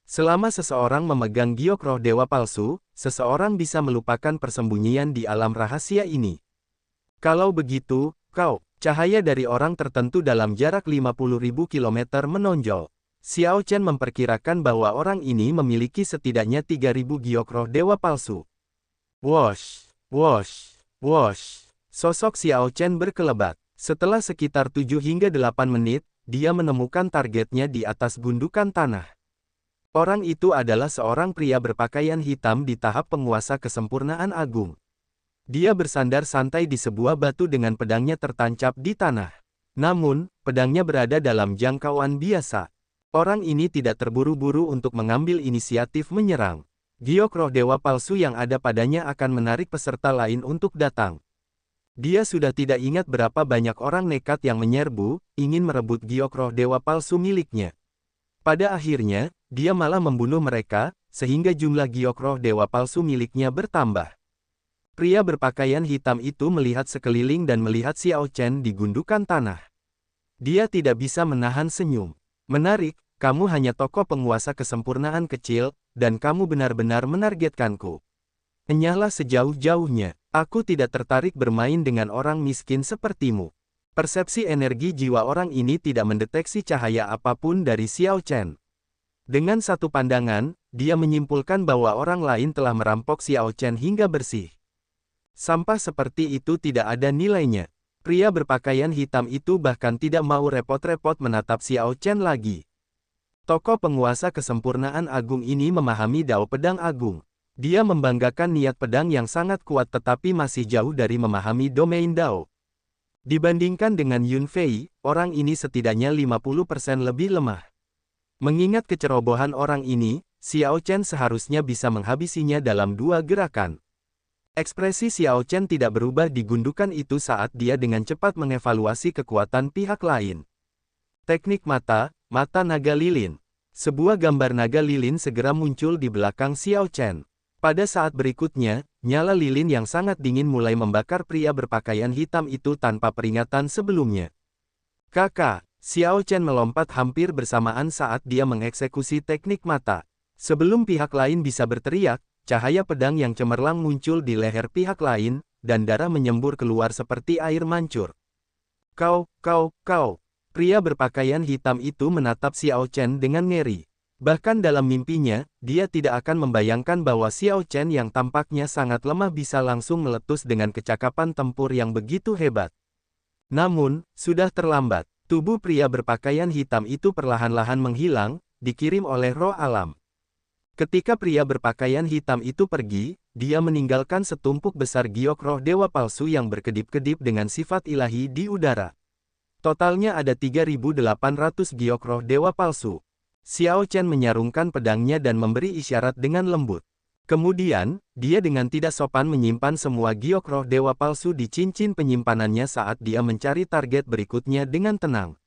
Selama seseorang memegang giok roh dewa palsu, seseorang bisa melupakan persembunyian di alam rahasia ini. Kalau begitu, cahaya dari orang tertentu dalam jarak 50.000 km menonjol. Xiao Chen memperkirakan bahwa orang ini memiliki setidaknya 3.000 giok roh dewa palsu. Wosh, wosh, wosh. Sosok Xiao Chen berkelebat. Setelah sekitar 7 hingga 8 menit, dia menemukan targetnya di atas gundukan tanah. Orang itu adalah seorang pria berpakaian hitam di tahap penguasa kesempurnaan agung. Dia bersandar santai di sebuah batu dengan pedangnya tertancap di tanah. Namun, pedangnya berada dalam jangkauan biasa. Orang ini tidak terburu-buru untuk mengambil inisiatif menyerang. Giok roh dewa palsu yang ada padanya akan menarik peserta lain untuk datang. Dia sudah tidak ingat berapa banyak orang nekat yang menyerbu, ingin merebut giok roh dewa palsu miliknya. Pada akhirnya, dia malah membunuh mereka, sehingga jumlah giok roh dewa palsu miliknya bertambah. Pria berpakaian hitam itu melihat sekeliling dan melihat Xiao Chen di gundukan tanah. Dia tidak bisa menahan senyum. Menarik, kamu hanya tokoh penguasa kesempurnaan kecil, dan kamu benar-benar menargetkanku. Enyahlah sejauh-jauhnya, aku tidak tertarik bermain dengan orang miskin sepertimu. Persepsi energi jiwa orang ini tidak mendeteksi cahaya apapun dari Xiao Chen. Dengan satu pandangan, dia menyimpulkan bahwa orang lain telah merampok Xiao Chen hingga bersih. Sampah seperti itu tidak ada nilainya. Pria berpakaian hitam itu bahkan tidak mau repot-repot menatap Xiao Chen lagi. Tokoh penguasa kesempurnaan agung ini memahami Dao Pedang Agung. Dia membanggakan niat pedang yang sangat kuat tetapi masih jauh dari memahami domain Dao. Dibandingkan dengan Yun Fei, orang ini setidaknya 50% lebih lemah. Mengingat kecerobohan orang ini, Xiao Chen seharusnya bisa menghabisinya dalam 2 gerakan. Ekspresi Xiao Chen tidak berubah di gundukan itu saat dia dengan cepat mengevaluasi kekuatan pihak lain. Teknik mata naga lilin. Sebuah gambar naga lilin segera muncul di belakang Xiao Chen. Pada saat berikutnya, nyala lilin yang sangat dingin mulai membakar pria berpakaian hitam itu tanpa peringatan sebelumnya. Kakak, Xiao Chen melompat hampir bersamaan saat dia mengeksekusi teknik mata. Sebelum pihak lain bisa berteriak, cahaya pedang yang cemerlang muncul di leher pihak lain, dan darah menyembur keluar seperti air mancur. Kau. Pria berpakaian hitam itu menatap Xiao Chen dengan ngeri. Bahkan dalam mimpinya, dia tidak akan membayangkan bahwa Xiao Chen yang tampaknya sangat lemah bisa langsung meletus dengan kecakapan tempur yang begitu hebat. Namun, sudah terlambat. Tubuh pria berpakaian hitam itu perlahan-lahan menghilang, dikirim oleh roh alam. Ketika pria berpakaian hitam itu pergi, dia meninggalkan setumpuk besar giok roh dewa palsu yang berkedip-kedip dengan sifat ilahi di udara. Totalnya ada 3.800 giok roh dewa palsu. Xiao Chen menyarungkan pedangnya dan memberi isyarat dengan lembut. Kemudian, dia dengan tidak sopan menyimpan semua giok roh dewa palsu di cincin penyimpanannya saat dia mencari target berikutnya dengan tenang.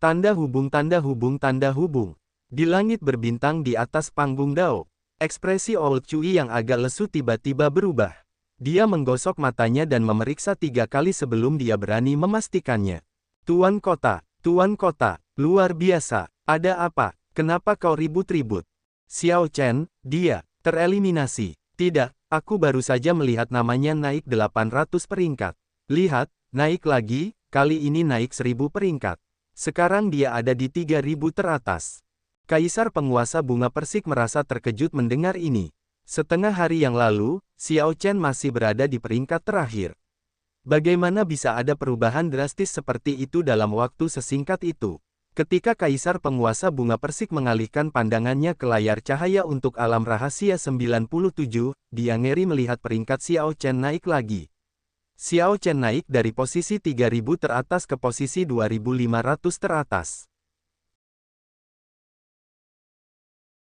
Tanda hubung tanda hubung tanda hubung. Di langit berbintang di atas panggung Dao, ekspresi Old Cui yang agak lesu tiba-tiba berubah. Dia menggosok matanya dan memeriksa 3 kali sebelum dia berani memastikannya. Tuan Kota, luar biasa, ada apa? Kenapa kau ribut-ribut? Xiao Chen, dia tereliminasi. Tidak, aku baru saja melihat namanya naik 800 peringkat. Lihat, naik lagi, kali ini naik 1000 peringkat. Sekarang dia ada di 3000 teratas. Kaisar penguasa bunga persik merasa terkejut mendengar ini. Setengah hari yang lalu, Xiao Chen masih berada di peringkat terakhir. Bagaimana bisa ada perubahan drastis seperti itu dalam waktu sesingkat itu? Ketika Kaisar penguasa bunga persik mengalihkan pandangannya ke layar cahaya untuk alam rahasia 97, dia ngeri melihat peringkat Xiao Chen naik lagi. Xiao Chen naik dari posisi 3000 teratas ke posisi 2500 teratas.